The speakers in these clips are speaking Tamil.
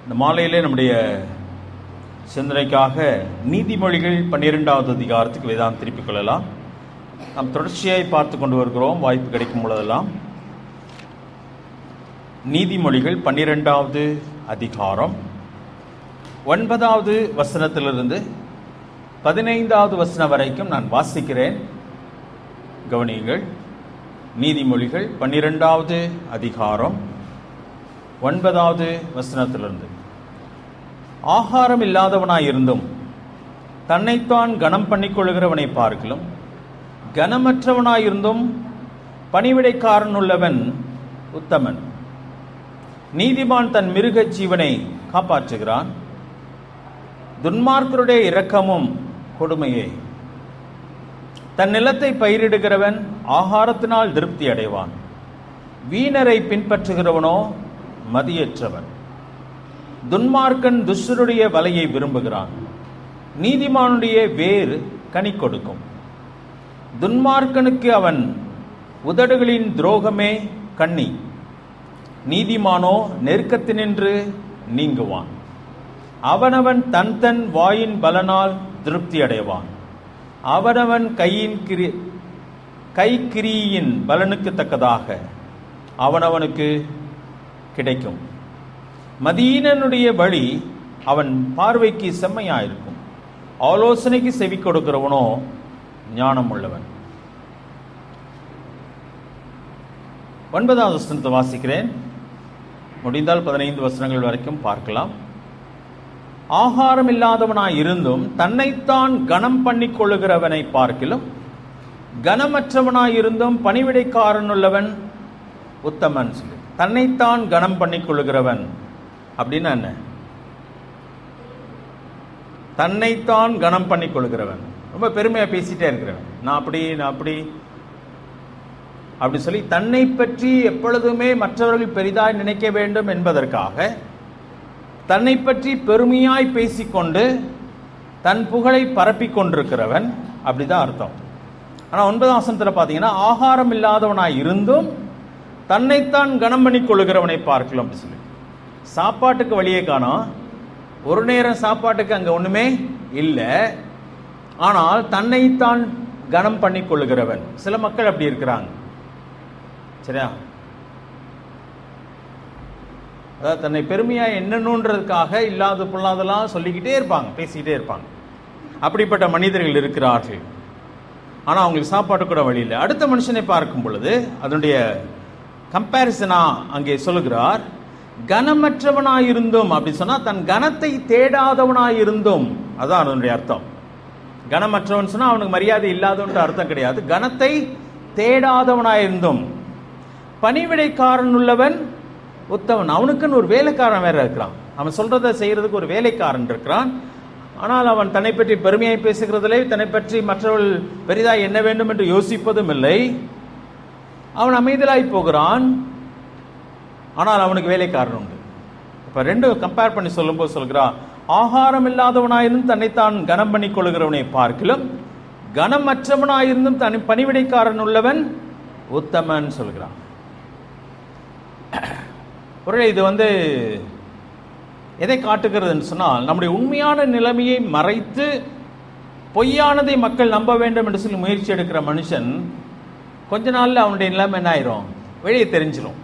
இந்த மாலையிலே நம்முடைய சிந்தனைக்காக நீதிமொழிகள் 12வது அதிகாரத்துக்கு வேதாந்தம் திருப்பிக் கொள்ளலாம். நாம் தொடர்ச்சியாய் பார்த்து கொண்டு வருகிறோம். வாய்ப்பு கிடைக்கும் பொழுதெல்லாம் நீதிமொழிகள் 12வது அதிகாரம் 9வது வசனத்திலிருந்து 15வது வசனம் வரைக்கும் நான் வாசிக்கிறேன். கவனியுங்கள். நீதிமொழிகள் 12வது அதிகாரம் 9வது வசனத்திலிருந்து. ஆகாரம் இல்லாதவனாயிருந்தும் தன்னைத்தான் கனம் பண்ணிக்கொள்கிறவனை பார்க்கிலும் கனமற்றவனாயிருந்தும் பணிவிடைக்காரன் உள்ளவன் உத்தமன். நீதிமான் தன் மிருக ஜீவனை காப்பாற்றுகிறான், துன்மார்க்கருடைய இரக்கமும் கொடுமையே. தன் நிலத்தை பயிரிடுகிறவன் ஆகாரத்தினால் திருப்தி அடைவான், வீணரை பின்பற்றுகிறவனோ மதியற்றவன். துன்மார்க்கன் துஷ்டருடைய வலையை விரும்புகிறான், நீதிமானுடைய வேர் கனி கொடுக்கும். துன்மார்க்கனுக்கு அவன் உதடுகளின் துரோகமே கண்ணி, நீதிமானோ நெருக்கத்தினின்று நீங்குவான். அவனவன் தன் தன் வாயின் பலனால் திருப்தி அடைவான், அவனவன் கைக்கிரியின் பலனுக்கு தக்கதாக அவனவனுக்கு கிடைக்கும். மதீனனுடைய வழி அவன் பார்வைக்கு செம்மையாயிருக்கும், ஆலோசனைக்கு செவி கொடுக்கிறவனோ ஞானம் உள்ளவன். 9வது வசனத்தை வாசிக்கிறேன். முடிந்தால் 15 வசனங்கள் வரைக்கும் பார்க்கலாம். ஆகாரம் இல்லாதவனாய் இருந்தும் தன்னைத்தான் கனம் பண்ணி கொள்ளுகிறவனை பார்க்கிலும் கனமற்றவனாயிருந்தும் பணிவிடைக்காரன் உள்ளவன் உத்தமன். சொல்லி தன்னைத்தான் கனம் பண்ணி கொள்ளுகிறவன் அப்படின்னா என்ன? தன்னைத்தான் கனம் பண்ணி கொள்ளுகிறவன், ரொம்ப பெருமையா பேசிட்டே இருக்கிறவன், நான் அப்படி அப்படி சொல்லி தன்னை பற்றி எப்பொழுதுமே மற்றவர்கள் பெரிதாய் நினைக்க வேண்டும் என்பதற்காக தன்னை பற்றி பெருமையாய் பேசிக்கொண்டு தன் புகழை பரப்பி கொண்டிருக்கிறவன், அப்படிதான் அர்த்தம். ஆனா 9ஆம் வசனத்துல பாத்தீங்கன்னா ஆகாரம் இல்லாதவனாய் இருந்தும் தன்னைத்தான் கனம் பண்ணி கொள்ளுகிறவனை பார்க்கலாம் அப்படி சொல்லி. சாப்பாட்டுக்கு வழியே காணோம், ஒரு நேரம் சாப்பாட்டுக்கு அங்க ஒண்ணுமே இல்லை, ஆனால் தன்னைத்தான் கனம் பண்ணி கொள்ளுகிறவன். சில மக்கள் அப்படி இருக்கிறாங்க, சரியா? அதாவது தன்னை பெருமையா என்னன்னுன்றதுக்காக இல்லாத பொல்லாதெல்லாம் சொல்லிக்கிட்டே இருப்பாங்க, பேசிக்கிட்டே இருப்பாங்க. அப்படிப்பட்ட மனிதர்கள் இருக்கிறார்கள். ஆனா அவங்களுக்கு சாப்பாட்டு கூட வழி இல்லை. அடுத்த மனுஷனை பார்க்கும் பொழுது அதனுடைய கம்பேரிசனா அங்கே சொல்லுகிறார், கனமற்றவனாயிருந்தும் அப்படி சொன்னா தன் கனத்தை தேடாதவனாயிருந்தும், அதான் அதனுடைய அர்த்தம். கனமற்றவன் சொன்னா அவனுக்கு மரியாதை இல்லாதவன்ற அர்த்தம் கிடையாது. கனத்தை தேடாதவனாயிருந்தும் பணிவிடைக்காரன் உள்ளவன் உத்தமன். அவனுக்குன்னு ஒரு வேலைக்காரன் வேற இருக்கிறான், அவன் சொல்றதை செய்யறதுக்கு ஒரு வேலைக்காரன் இருக்கிறான். ஆனால் அவன் தன்னை பற்றி பெருமையாய் பேசுகிறதில்லை, தன்னை பற்றி மற்றவர்கள் பெரிதாய் என்ன வேண்டும் என்று யோசிப்பதும் இல்லை. அவன் அமைதலாய் போகிறான், ஆனால் அவனுக்கு வேலைக்காரன் உண்டு. இப்ப ரெண்டும் கம்பேர் பண்ணி சொல்லும்போது சொல்கிறான், ஆகாரம் இல்லாதவனாயிருந்தும் தன்னைத்தான் கனம் பண்ணி கொள்ளுகிறவனை பார்க்கிலும் கனமற்றவனாயிருந்தும் தன் பணிவிடைக்காரன் உள்ளவன் உத்தமன் சொல்கிறான். இது எதை காட்டுகிறதுன்னு சொன்னால், நம்முடைய உண்மையான நிலைமையை மறைத்து பொய்யானதை மக்கள் நம்ப வேண்டும் என்று சொல்லி முயற்சி எடுக்கிற மனுஷன் கொஞ்ச நாள்ல அவனுடைய நிலைமை என்ன ஆயிரும், வெளியே தெரிஞ்சிடும்.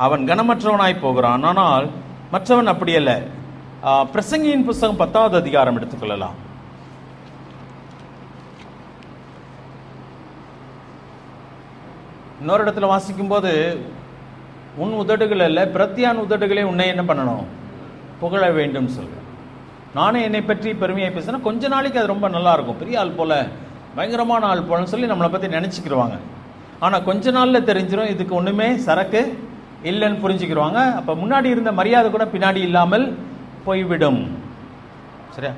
அவன் கனமற்றவனாய் போகிறான். ஆனால் மற்றவன் அப்படி அல்ல. பிரசங்கியின் புஸ்தகம் 10வது அதிகாரம் எடுத்துக்கொள்ளலாம். இன்னொரு இடத்துல வாசிக்கும் போது, உன் உதடுகள் அல்ல பிரத்தியான் உதடுகளே உன்னை என்ன பண்ணணும், புகழ வேண்டும் சொல்ற. நானே என்னை பற்றி பெருமையை பேசினா கொஞ்ச நாளைக்கு அது ரொம்ப நல்லா இருக்கும், பெரிய ஆள் போல பயங்கரமான ஆள் போலன்னு சொல்லி நம்மளை பத்தி நினைச்சுக்கிடுவாங்க. ஆனா கொஞ்ச நாள்ல தெரிஞ்சிடும் இதுக்கு ஒண்ணுமே சரக்கு இல்லைன்னு புரிஞ்சுக்கிடுவாங்க. அப்ப முன்னாடி இருந்த மரியாதை கூட பின்னாடி இல்லாமல் போய்விடும். சரியா?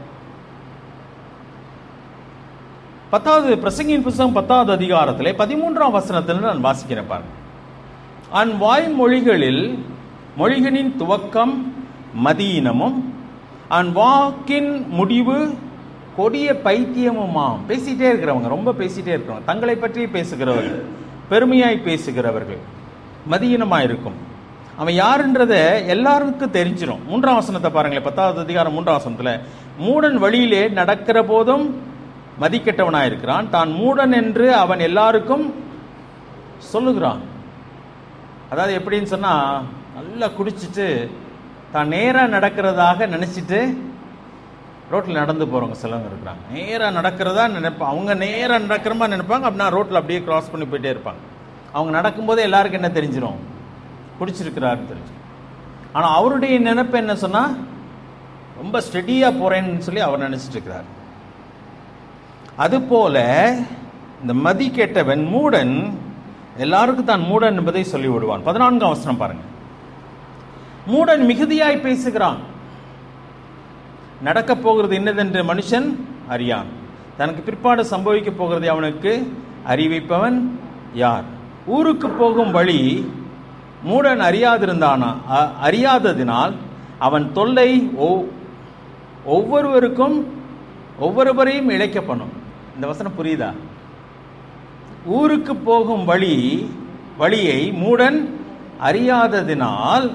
10வது பிரசங்கியின் புஸ்தகம் 10வது அதிகாரத்திலே 13ஆம் வசனத்தில் நான் வாசிக்கிறேன் பாருங்க. அன் வாய் மொழிகளின் துவக்கம் மதியினமும் அன் வாக்கின் முடிவு கொடிய பைத்தியமுமாம். பேசிட்டே இருக்கிறவங்க, ரொம்ப பேசிட்டே இருக்கிறவங்க, தங்களை பற்றி பேசுகிறவர்கள், பெருமையாய் பேசுகிறவர்கள் மதியினமாயிருக்கும். அவன் யாருன்றத எல்லாருக்கும் தெரிஞ்சிடும். 3ஆம் வசனத்தை பாருங்களேன், 10வது அதிகாரம் 3ஆம் வசனத்தில், மூடன் வழியிலே நடக்கிற போதும் மதிக்கெட்டவனாயிருக்கிறான், தான் மூடன் என்று அவன் எல்லாருக்கும் சொல்லுகிறான். அதாவது எப்படின்னு சொன்னா, நல்லா குடிச்சிட்டு தான் நேராக நடக்கிறதாக நினைச்சிட்டு ரோட்டில் நடந்து போறவங்க சிலவங்க இருக்கிறாங்க. நேராக நடக்கிறதா நினைப்பாங்க, அவங்க நேராக நடக்கிற மாதிரி நினைப்பாங்க. அப்படின்னா ரோட்டில் அப்படியே கிராஸ் பண்ணி போயிட்டே இருப்பாங்க. அவங்க நடக்கும்போது எல்லாருக்கும் என்ன தெரிஞ்சிடும், குடிச்சிருக்கிறாருன்னு தெரிஞ்சு. ஆனால் அவருடைய நினைப்பு என்ன சொன்னா, ரொம்ப ஸ்டெடியாக போறேன்னு சொல்லி அவர் நினைச்சிட்டு இருக்கிறார். அதுபோல இந்த மதி கெட்டவன் மூடன் எல்லாருக்கும் தான் மூடன் என்பதை சொல்லி விடுவான். 14ஆம் வசனம் பாருங்க. மூடன் மிகுதியாய் பேசுகிறான், நடக்க போகிறது இன்னதென்று மனுஷன் அறியான், தனக்கு பிற்பாடு சம்பவிக்க போகிறதை அவனுக்கு அறிவிப்பவன் யார்? ஊருக்கு போகும் வழி மூடன் அறியாததினால் அவன் தொல்லை ஒவ்வொருவரையும் இழைக்க பண்ணும். இந்த வசனம் புரியுதா? ஊருக்கு போகும் வழியை மூடன் அறியாததினால்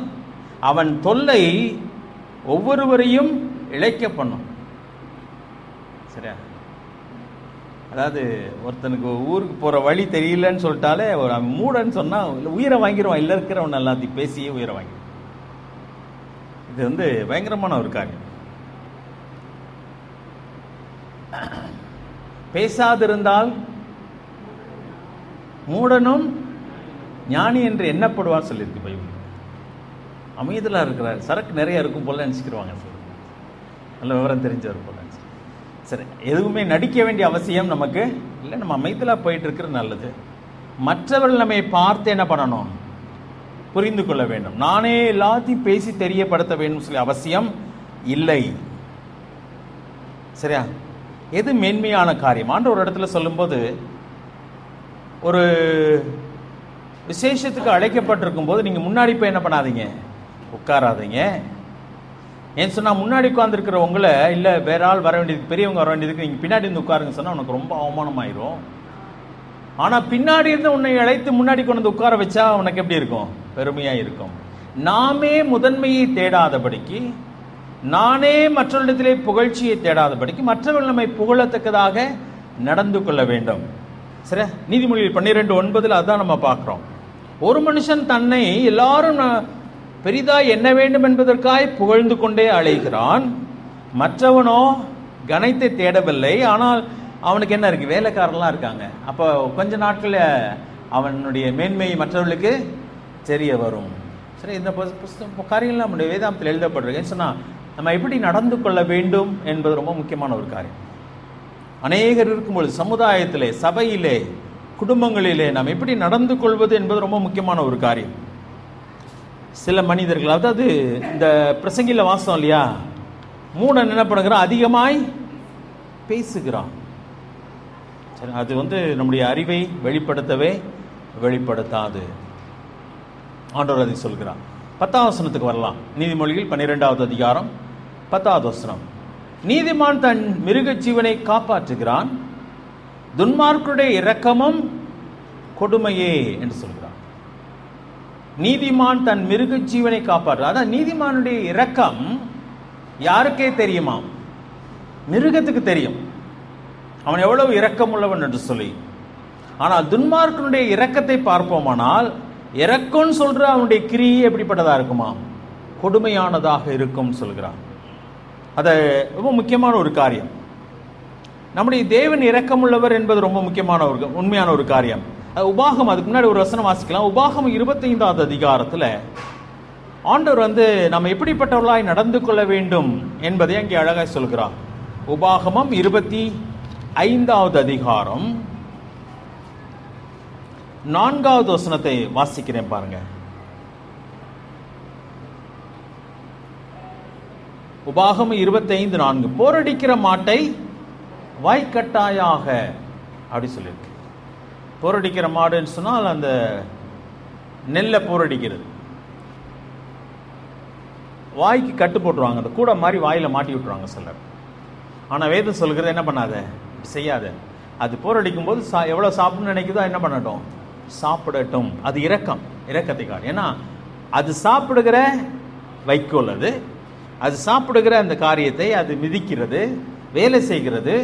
அவன் தொல்லை ஒவ்வொருவரையும் இழைக்க பண்ணும். சரியா? அதாவது ஒருத்தனுக்கு ஊருக்கு போற வழி தெரியலன்னு சொல்லிட்டாலே ஒரு மூடன்னு சொன்னா உயிரை வாங்கிடுவான். இல்ல இருக்கிறவன் எல்லாத்தையும் பேசியே உயிரை வாங்கிடுவான். இது பயங்கரமான ஒரு காரியம். பேசாதிருந்தால் மூடனும் ஞானி என்று எண்ணப்படுவான்னு சொல்லியிருக்கு பைபிள். அமைதியாக இருக்கிறார், சரக்கு நிறைய இருக்கும் போல நினச்சிக்கிடுவாங்க. நல்ல விவரம் தெரிஞ்சவர் போல. சரி, எதுவுமே நடிக்க வேண்டிய அவசியம் நமக்கு இல்லை. நம்ம அமைதியாக போயிட்டு இருக்கிறது நல்லது. மற்றவர்கள் நம்மை பார்த்து என்ன பண்ணணும், புரிந்து கொள்ள வேண்டும். நானே எல்லாத்தையும் பேசி தெரியப்படுத்த வேண்டும் சொல்லி அவசியம் இல்லை. சரியா? எது மேன்மையான காரியம்? ஆண்டு ஒரு இடத்துல சொல்லும்போது, ஒரு விசேஷத்துக்கு அழைக்கப்பட்டிருக்கும் போது நீங்கள் முன்னாடி போய் என்ன பண்ணாதீங்க, உட்காராதீங்க. ஏன்னு சொன்னால், முன்னாடி உட்காந்துருக்கிற உங்களை இல்லை வேற ஆள் வர வேண்டியதுக்கு, பெரியவங்க வர வேண்டியதுக்கு நீங்கள் பின்னாடி இருந்து உட்காருங்க சொன்னால் உனக்கு ரொம்ப அவமானமாயிரும். ஆனால் பின்னாடி இருந்து உன்னை அழைத்து முன்னாடி கொண்டு வந்து உட்கார வச்சா உனக்கு எப்படி இருக்கும்? பெருமையாக இருக்கும். நாமே முதன்மையை தேடாதபடிக்கு, நானே மற்றவர்களிடத்திலே புகழ்ச்சியை தேடாதபடிக்கு மற்றவர்கள் நம்மை புகழத்தக்கதாக நடந்து கொள்ள வேண்டும். சரி, நீதிமொழிகள் 12:9 அதான் நம்ம பார்க்குறோம். ஒரு மனுஷன் தன்னை எல்லாரும் பெரிதாய் எண்ண வேண்டும் என்பதற்காக புகழ்ந்து கொண்டே அழைகிறான், மற்றவனோ கனத்தை தேடவில்லை. ஆனால் அவனுக்கு என்ன இருக்கு, வேலைக்காரன்லாம் இருக்காங்க. அப்போ கொஞ்ச நாட்களில் அவனுடைய மேன்மை மற்றவர்களுக்கு தெரிய வரும். சரி, இந்த காரியங்கள் நம்முடைய வேதாந்தத்தில் எழுதப்பட்டிருக்கேன்னு சொன்னால் நம்ம எப்படி நடந்து கொள்ள வேண்டும் என்பது ரொம்ப முக்கியமான ஒரு காரியம். அநேகர் இருக்கும்பொழுது சமுதாயத்திலே, சபையிலே, குடும்பங்களிலே நாம் எப்படி நடந்து கொள்வது என்பது ரொம்ப முக்கியமான ஒரு காரியம். சில மனிதர்கள், அதாவது இந்த பிரசங்கில வாசம் இல்லையா, மூடன் என்ன பண்ணுகிறான், அதிகமாய் பேசுகிறான். சரி, அது நம்முடைய அறிவை வெளிப்படுத்தாது. ஆண்டவர் அதை சொல்கிறான். 10ஆம் வசனத்துக்கு வரலாம். நீதிமொழிகள் 12வது அதிகாரம் 10வது வசனம். நீதிமான் தன் மிருக ஜீவனை காப்பாற்றுகிறான், துன்மார்க்கருடைய இரக்கமும் கொடுமையே என்று சொல்கிறான். நீதிமான் தன் மிருக ஜீவனை காப்பாற்று. அதான் நீதிமானுடைய இரக்கம் யாருக்கே தெரியுமா? மிருகத்துக்கு தெரியும் அவன் எவ்வளவு இரக்கம் உள்ளவன் என்று சொல்லி. ஆனால் துன்மார்க்கனுடைய இரக்கத்தை பார்ப்போமானால், இரக்கம் சொல்ற அவனுடைய கிரியை எப்படிப்பட்டதா இருக்குமா? கொடுமையானதாக இருக்கும் சொல்கிறான். அது ரொம்ப முக்கியமான ஒரு காரியம். நம்முடைய தேவன் இரக்கமுள்ளவர் என்பது ரொம்ப முக்கியமான உண்மையான ஒரு காரியம். உபாகம், அதுக்கு முன்னாடி ஒரு வசனம் வாசிக்கலாம். உபாகம் 25வது அதிகாரத்தில் ஆண்டவர் நம்ம எப்படிப்பட்டவர்களாய் நடந்து கொள்ள வேண்டும் என்பதை அங்கே அழகாய் சொல்கிறார். உபாகமம் 25வது அதிகாரம் 4வது வசனத்தை வாசிக்கிறேன் பாருங்க. உபாகமம் 25:4, போரடிக்கிற மாட்டை வாய்க்கட்டாயாக அப்படி சொல்லியிருக்கு. போரடிக்கிற மாடுன்னு சொன்னால் அந்த நெல்லை போரடிக்கிறது. வாய்க்கு கட்டு போட்டுருவாங்க, அந்த கூட மாதிரி வாயில மாட்டி விட்டுருவாங்க சிலர். ஆனால் வேதம் சொல்கிறது என்ன பண்ணாத, செய்யாத. அது போரடிக்கும் போது எவ்வளோ சாப்பிடணும்னு நினைக்குதோ என்ன பண்ணட்டும், சாப்பிடட்டும். அது இரக்கத்தை காட்டும். ஏன்னா அது சாப்பிடுகிற வைக்கோல், அது சாப்பிடுகிற அந்த காரியத்தை அது மிதிக்கிறது, வேலை செய்கிறது,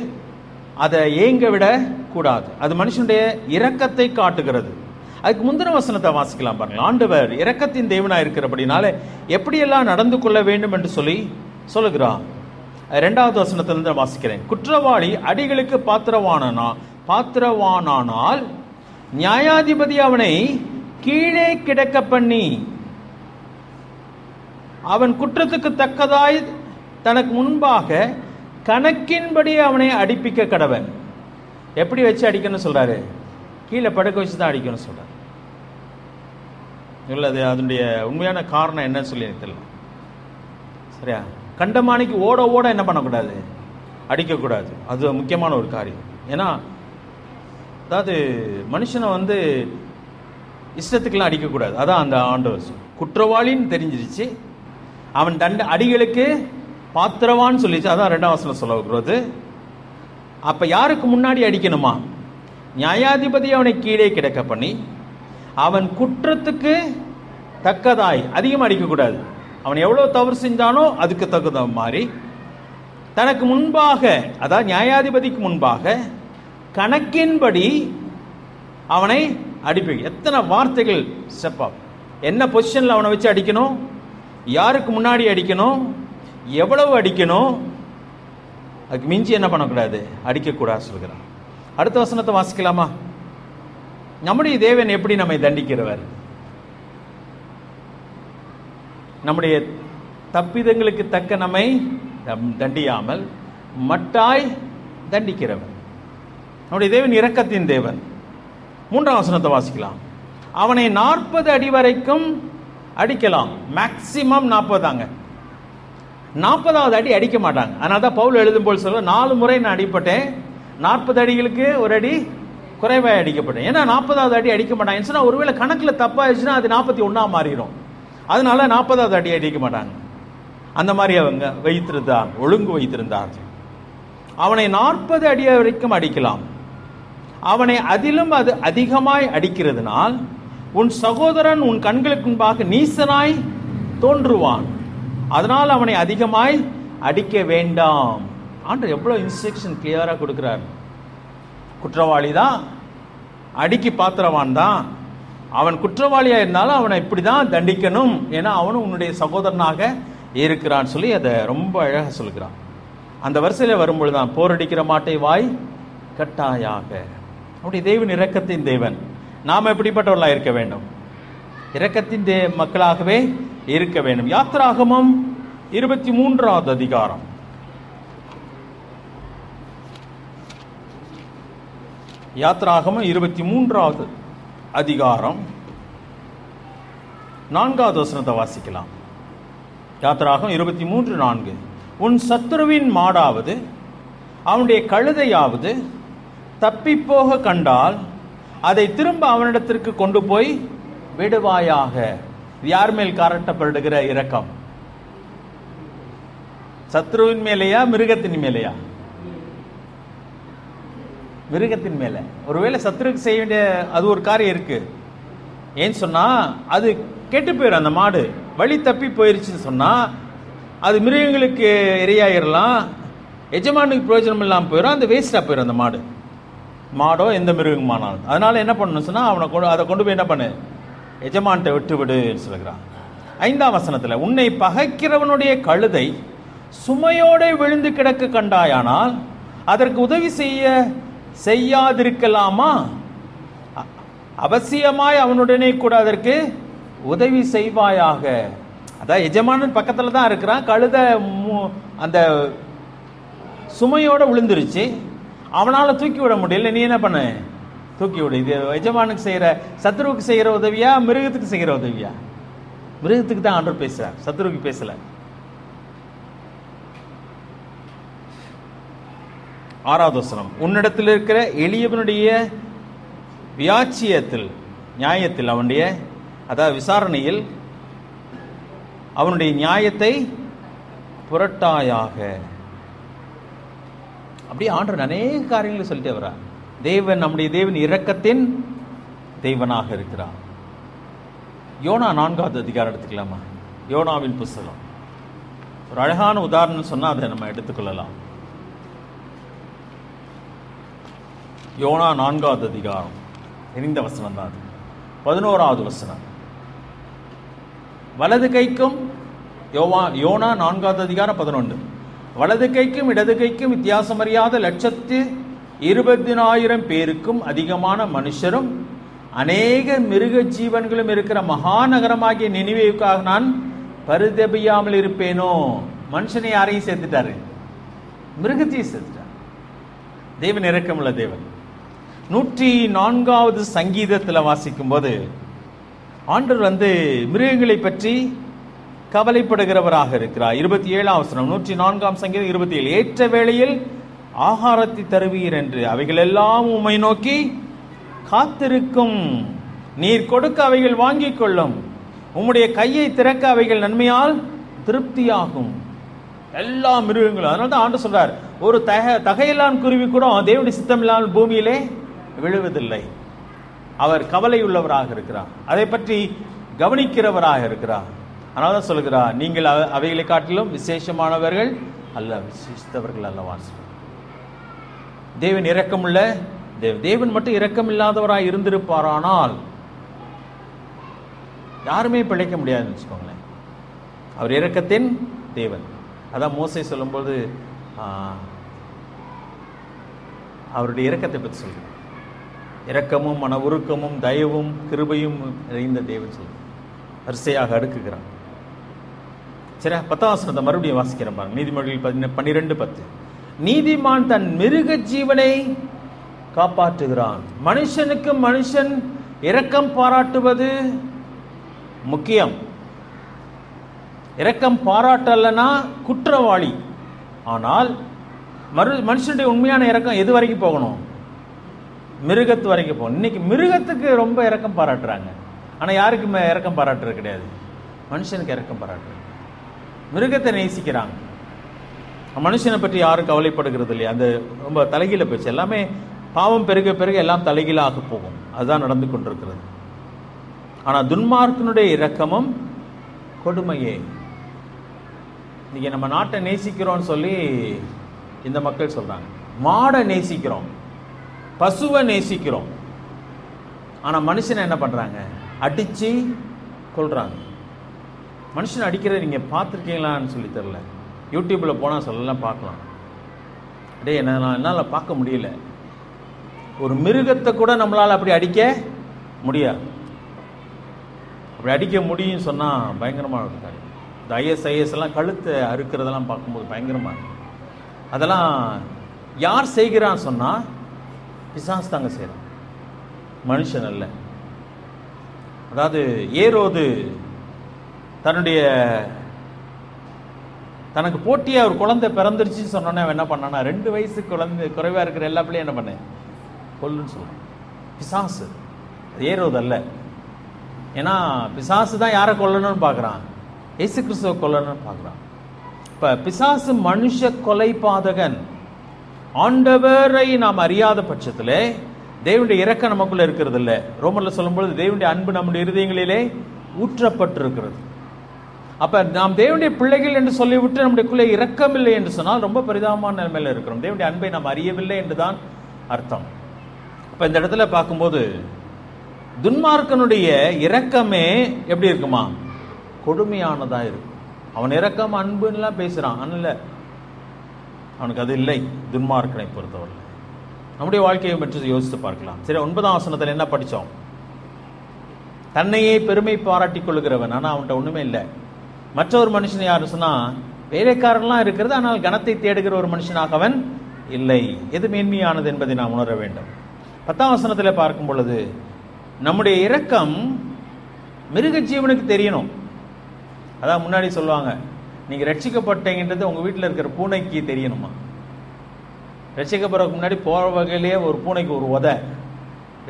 அதை ஏங்க விட கூடாது. அது மனுஷனுடைய இரக்கத்தை காட்டுகிறது. அதுக்கு முந்தின வசனத்தை வாசிக்கலாம் பாருங்க. ஆண்டவர் இரக்கத்தின் தேவனா இருக்கிறபடினால எப்படியெல்லாம் நடந்து கொள்ள வேண்டும் என்று சொல்லுகிறார். 2வது வசனத்திலிருந்து வாசிக்கிறேன். குற்றவாளி அடிகளுக்கு பாத்திரவானானால் நியாயாதிபதி அவனை கீழே கிடக்க பண்ணி அவன் குற்றத்துக்கு தக்கதாய் தனக்கு முன்பாக கணக்கின்படி அவனை அடிப்பிக்க கடவன். எப்படி வச்சு அடிக்கணும்னு சொல்றாரு? கீழே படுக்க வச்சு தான் அடிக்கணும்னு சொல்றாரு. இல்லை, அது அதனுடைய உண்மையான காரணம் என்னன்னு சொல்லி எனக்கு தெரியல. சரியா? கண்டமானிக்கு ஓட ஓட என்ன பண்ணக்கூடாது? அடிக்கக்கூடாது. அது முக்கியமான ஒரு காரியம். ஏன்னா அதாவது மனுஷனை இஷ்டத்துக்கெல்லாம் அடிக்கக்கூடாது. அதான் அந்த ஆண்டவர் குற்றவாளின்னு தெரிஞ்சிருச்சு, அவன் அடிகளுக்கு பாத்திரவான்னு சொல்லிச்சு. அதான் 2ஆம் வசனம் சொல்ல வருகிறது. அப்ப யாருக்கு முன்னாடி அடிக்கணுமா? நியாயாதிபதி அவனை கீழே கிடக்க பண்ணி அவன் குற்றத்துக்கு தக்கதாய், அதிகமாக அடிக்கக்கூடாது, அவன் எவ்வளவு தவறு செஞ்சானோ அதுக்கு தகுந்த மாதிரி தனக்கு முன்பாக, அதாவது நியாயாதிபதிக்கு முன்பாக கணக்கின்படி அவனை அடிப்பீங்க. எத்தனை வார்த்தைகள் ஸ்டெப்பா, என்ன பொசிஷன்ல அவனை வச்சு அடிக்கணும், யாருக்கு முன்னாடி அடிக்கணும், எவ்வளவு அடிக்கணும், அதுக்கு மிஞ்சி என்ன பண்ணக்கூடாது? அடிக்கக்கூடாது சொல்கிறான். அடுத்த வசனத்தை வாசிக்கலாமா? நம்முடைய தேவன் எப்படி நம்மை தண்டிக்கிறவர்? நம்முடைய தப்பிதங்களுக்கு தக்க நம்மை தண்டியாமல் மட்டாய் தண்டிக்கிறவர். நம்முடைய தேவன் இரக்கத்தின் தேவன். 3ஆம் வசனத்தை வாசிக்கலாம். அவனை 40 அடி வரைக்கும் அடிக்கலாம். மேக்சிமம் 40. 40வது அடி அடிக்க மாட்டாங்க. அதனால தான் பவுல் எழுதும் போல் சொல்ல 4 முறை நான் அடிப்பட்டேன், 40 அடிகளுக்கு ஒரு அடி குறைவாக அடிக்கப்பட்டேன். ஏன்னா 40வது அடி அடிக்க மாட்டாங்க சொன்னா ஒருவேளை கணக்கில் தப்பாயிடுச்சுன்னா அது 41 மாறிடும். அதனால 40வது அடி அடிக்க மாட்டாங்க. அந்த மாதிரி அவங்க வைத்திருந்தார், ஒழுங்கு வைத்திருந்தார். அவனை 40 அடி வரைக்கும் அடிக்கலாம். அவனை அதிலும் அது அதிகமாய் அடிக்கிறதுனால் உன் சகோதரன் உன் கண்களுக்கு முன்பாக நீசனாய் தோன்றுவான். அதனால் அவனை அதிகமாய் அடிக்க வேண்டாம். ஆண்டவர் எவ்வளவு இன்ஸ்ட்ரக்ஷன் கிளியரா கொடுக்கிறார். குற்றவாளி தான், அடிக்கு பாத்திரவான் தான். அவன் குற்றவாளியா இருந்தாலும் அவனை இப்படிதான் தண்டிக்கணும், ஏன்னா அவனும் உன்னுடைய சகோதரனாக இருக்கிறான் சொல்லி அதை ரொம்ப அழகாக சொல்கிறான். அந்த வரிசையில் வரும்பொழுதுதான் போரடிக்கிற மாட்டை வாய் கட்டாயாக. அப்படி தேவன் இரக்கத்தின் தேவன். நாம் எப்படிப்பட்டவர்களா இருக்க வேண்டும்? இரக்கத்தின் மக்களாகவே இருக்க வேண்டும். யாத்திராகமம் 23வது அதிகாரம். யாத்திராகமம் 23வது அதிகாரம் 4வது வசனத்தை வாசிக்கலாம். யாத்திராகம் 23:4. உன் சத்துருவின் மாடாவது அவனுடைய கழுதையாவது தப்பிப்போக கண்டால் அதை திரும்ப அவனிடத்திற்கு கொண்டு போய் விடுவாயாக. யார் மேல் காட்டப்படுகிற இரக்கம்? சத்ருவின் மேலேயா மிருகத்தின் மேலேயா? மிருகத்தின் மேல. ஒருவேளை சத்ருக்கு செய்ய வேண்டிய அது ஒரு காரியம் இருக்கு. ஏன்னு சொன்னா அது கெட்டு போயிடும். அந்த மாடு வழி தப்பி போயிருச்சுன்னு சொன்னா அது மிருகங்களுக்கு இரையாயிரலாம், எஜமானுக்கு பிரயோஜனம் இல்லாமல் போயிடும், அந்த வேஸ்டா போயிடும் அந்த மாடோ எந்த மிருகமானாலும். அதனால என்ன பண்ணணும் சொன்னா அதை கொண்டு போய் என்ன பண்ணு, எஜமான்கிட்ட விட்டு விடு சொல்கிறான். 5ஆம் வசனத்துல உன்னை பகைக்கிறவனுடைய கழுதை சுமையோட விழுந்து கிடக்க கண்டாயானால் அதற்கு உதவி செய்யாதிருக்கலாமா? அவசியமாய் அவனுடனே கூட அதற்கு உதவி செய்வாயாக. அதான் எஜமானன் பக்கத்துல தான் இருக்கிறான், கழுதை அந்த சுமையோட விழுந்துருச்சு, அவனால தூக்கி விட முடியல, நீ என்ன பண்ண, தூக்கி விடு. இது எஜமானுக்கு செய்யற, சத்ருவுக்கு செய்யற உதவியா மிருகத்துக்கு செய்யற உதவியா? மிருகத்துக்கு தான் ஆண்டவர் பேசுறார், சத்ருவுக்கு பேசல. 6வது வசனம் உன்னிடத்தில் இருக்கிற எளியவனுடைய வியாச்சியத்தில், நியாயத்தில், அவனுடைய அதாவது விசாரணையில் அவனுடைய நியாயத்தை புரட்டாயாக. அப்படியே ஆண்டவர் அநேக காரியங்களை சொல்லிட்டே வர்றார். தேவன், நம்முடைய தேவன் இரக்கத்தின் தேவனாக இருக்கிறார். யோனா 4வது அதிகாரம் எடுத்துக்கலாமா? யோனாவின் புஸ்தகம் ஒரு அழகான உதாரணம் சொன்னால் அதை நம்ம எடுத்துக்கொள்ளலாம். யோனா 4வது அதிகாரம், தெரிந்த வசனம் தான் அது, 11வது வசனம். வலது கைக்கும் யோனா 4வது அதிகாரம் 11, வலது கைக்கும் இடது கைக்கும் வித்தியாசம் அறியாத 120,000 பேருக்கும் அதிகமான மனுஷரும் அநேக மிருக ஜீவன்களும் இருக்கிற மகாநகரமாகிய நினிவேவுக்காக நான் பரிதபியாமல் இருப்பேனோ. மனுஷனை யாரையும் சேர்த்துட்டாரு? மிருகத்தையும் சேர்த்துட்டார். தேவன் இரக்கமுள்ள தேவன். 104வது சங்கீதத்தில் வாசிக்கும் போது ஆண்டவர் மிருகங்களை பற்றி கவலைப்படுகிறவராக இருக்கிறார். 27ஆம் வசனம், 104ஆம் சங்கீதம் 27. ஏற்ற வேளையில் ஆகாரத்தை தருவீர் என்று அவைகள் எல்லாம் உம்மை நோக்கி காத்திருக்கும். நீர் கொடுக்க அவைகள் வாங்கிக் கொள்ளும். உம்முடைய கையை திறக்க அவைகள் நன்மையால் திருப்தியாகும். எல்லா மிருகங்களும். அதனால தான் ஆண்டு சொல்றார், ஒரு தகையிலான் குருவி கூட தேவனுடைய சித்தம் இல்லாமல் பூமியிலே விழுவதில்லை. அவர் கவலை உள்ளவராக இருக்கிறார், அதை பற்றி கவனிக்கிறவராக இருக்கிறார். அதனால தான் சொல்கிறார், நீங்கள் அவைகளை காட்டிலும் விசேஷமானவர்கள் அல்ல, விசேஷித்தவர்கள் அல்லவா. தேவன் இரக்கமுள்ள தேவன் மட்டும் இரக்கம் இல்லாதவராக இருந்திருப்பாரானால் யாருமே பிழைக்க முடியாதுன்னு வச்சுக்கோங்களேன். அவர் இரக்கத்தின் தேவன். அதான் மோசே சொல்லும்போது அவருடைய இரக்கத்தை பற்றி சொல்கிறார். இரக்கமும் மன உருக்கமும் தயவும் கிருபையும் நிறைந்த தேவன் சொல்கிறார். வரிசையாக அடுக்குகிறார். சரி, 10ஆம் வசனத்தை மறுபடியும் வாசிக்கிறேன் பாருங்க. நீதிமொழிகள் 12:10. நீதிமான் தன் மிருக ஜீவனை காப்பாற்றுகிறான். மனுஷனுக்கு மனுஷன் இரக்கம் பாராட்டுவது முக்கியம். இரக்கம் பாராட்டலனா குற்றவாளி. ஆனால் மனுஷனுடைய உண்மையான இரக்கம் எது வரைக்கும் போகணும்? மிருகத்து வரைக்கும் போகணும். இன்னைக்கு மிருகத்துக்கு ரொம்ப இரக்கம் பாராட்டுறாங்க, ஆனால் யாருக்கும் இரக்கம் பாராட்டுறது கிடையாது. மனுஷனுக்கு இரக்கம் பாராட்டுறது. மிருகத்தை நேசிக்கிறாங்க, மனுஷனை பற்றி யாரும் கவலைப்படுகிறது இல்லையா? அந்த ரொம்ப தலைகீழ போச்சு. எல்லாமே பாவம் பெருக பெருக எல்லாம் தலைகீழாக போகும். அதுதான் நடந்து கொண்டிருக்கிறது. ஆனால் துன்மார்க்கனுடைய இரக்கமும் கொடுமையே. இன்னைக்கு நம்ம நாட்டை நேசிக்கிறோம்னு சொல்லி இந்த மக்கள் சொல்றாங்க. மாடை நேசிக்கிறோம், பசுவை நேசிக்கிறோம், ஆனால் மனுஷனை என்ன பண்றாங்க? அடிச்சு கொள்றாங்க. மனுஷனை அடிக்கிறத நீங்க பார்த்துருக்கீங்களான்னு சொல்லி தெரியல. யூடியூப்ல போனால் சொல்லலாம், பார்க்கலாம். அப்படியே என்னால் பார்க்க முடியல. ஒரு மிருகத்தை கூட நம்மளால் அப்படி அடிக்க முடியாது. அப்படி அடிக்க முடியும் சொன்னால் பயங்கரமாக இருக்காது. இந்த ISIS எல்லாம் கழுத்தை அறுக்கிறதெல்லாம் பார்க்கும்போது பயங்கரமாக இருக்கு. அதெல்லாம் யார் செய்கிறான்னு சொன்னால் பிசாசு தாங்க செய்கிறான், மனுஷன் அல்ல. அதாவது ஏரோது தனக்கு போட்டியாக ஒரு குழந்தை பிறந்துருச்சுன்னு சொன்னோன்னே அவன் என்ன பண்ணானா, 2 வயசு குழந்தை குறைவாக இருக்கிற எல்லா பிள்ளையும் என்ன பண்ணேன்? கொல்லுன்னு சொல்லுவான். பிசாசு, ஏரோது அல்ல. ஏன்னா பிசாசு தான் யாரை கொல்லணும்னு பார்க்குறான்? இயேசு கிறிஸ்துவை கொல்லணும்னு பார்க்குறான். இப்போ பிசாசு மனுஷ கொலை பாதகன். ஆண்டவரை நாம் அறியாத பட்சத்தில் தேவனுடைய இரக்கம் நமக்குள்ள இருக்கிறது இல்லை. ரோமர்ல சொல்லும்பொழுது தேவனுடைய அன்பு நம்முடைய இருதயங்களிலே ஊற்றப்பட்டிருக்கிறது. அப்ப நாம் தேவனுடைய பிள்ளைகள் என்று சொல்லிவிட்டு நம்முடைய இரக்கம் இல்லை என்று சொன்னால் ரொம்ப பரிதாபமான நிலைமையில இருக்கிறோம். தேவனுடைய அன்பை நாம் அறியவில்லை என்றுதான் அர்த்தம். அப்ப இந்த இடத்துல பார்க்கும்போது துன்மார்க்கனுடைய இரக்கமே எப்படி இருக்குமா? கொடுமையானதா இருக்கும். அவன் இரக்கம் அன்புலாம் பேசுறான், அல்ல, அவனுக்கு அது இல்லை. துன்மார்க்கனை பொறுத்தவரை நம்முடைய வாழ்க்கையை பற்றி யோசித்து பார்க்கலாம். சரி, 9ஆம் வசனத்தில் என்ன படித்தோம்? தன்னையே பெருமை பாராட்டி கொள்ளுகிறவன், ஆனால் அவன்கிட்ட ஒன்றுமே இல்லை. மற்றொரு மனுஷன் யாரு சொன்னா வேலைக்காரன்லாம் இருக்கிறது, ஆனால் கனத்தை தேடுகிற ஒரு மனுஷனாக அவன் இல்லை. எது மேன்மையானது என்பதை நாம் உணர வேண்டும். 10ஆம் வசனத்தில் பார்க்கும் பொழுது நம்முடைய இரக்கம் மிருக ஜீவனுக்கு தெரியணும். அதான் முன்னாடி சொல்லுவாங்க, நீங்க ரட்சிக்கப்பட்டீங்கன்றது உங்க வீட்டில் இருக்கிற பூனைக்கு தெரியணுமா? ரட்சிக்கப்படுறதுக்கு முன்னாடி போற வகையிலேயே ஒரு பூனைக்கு ஒரு உதை,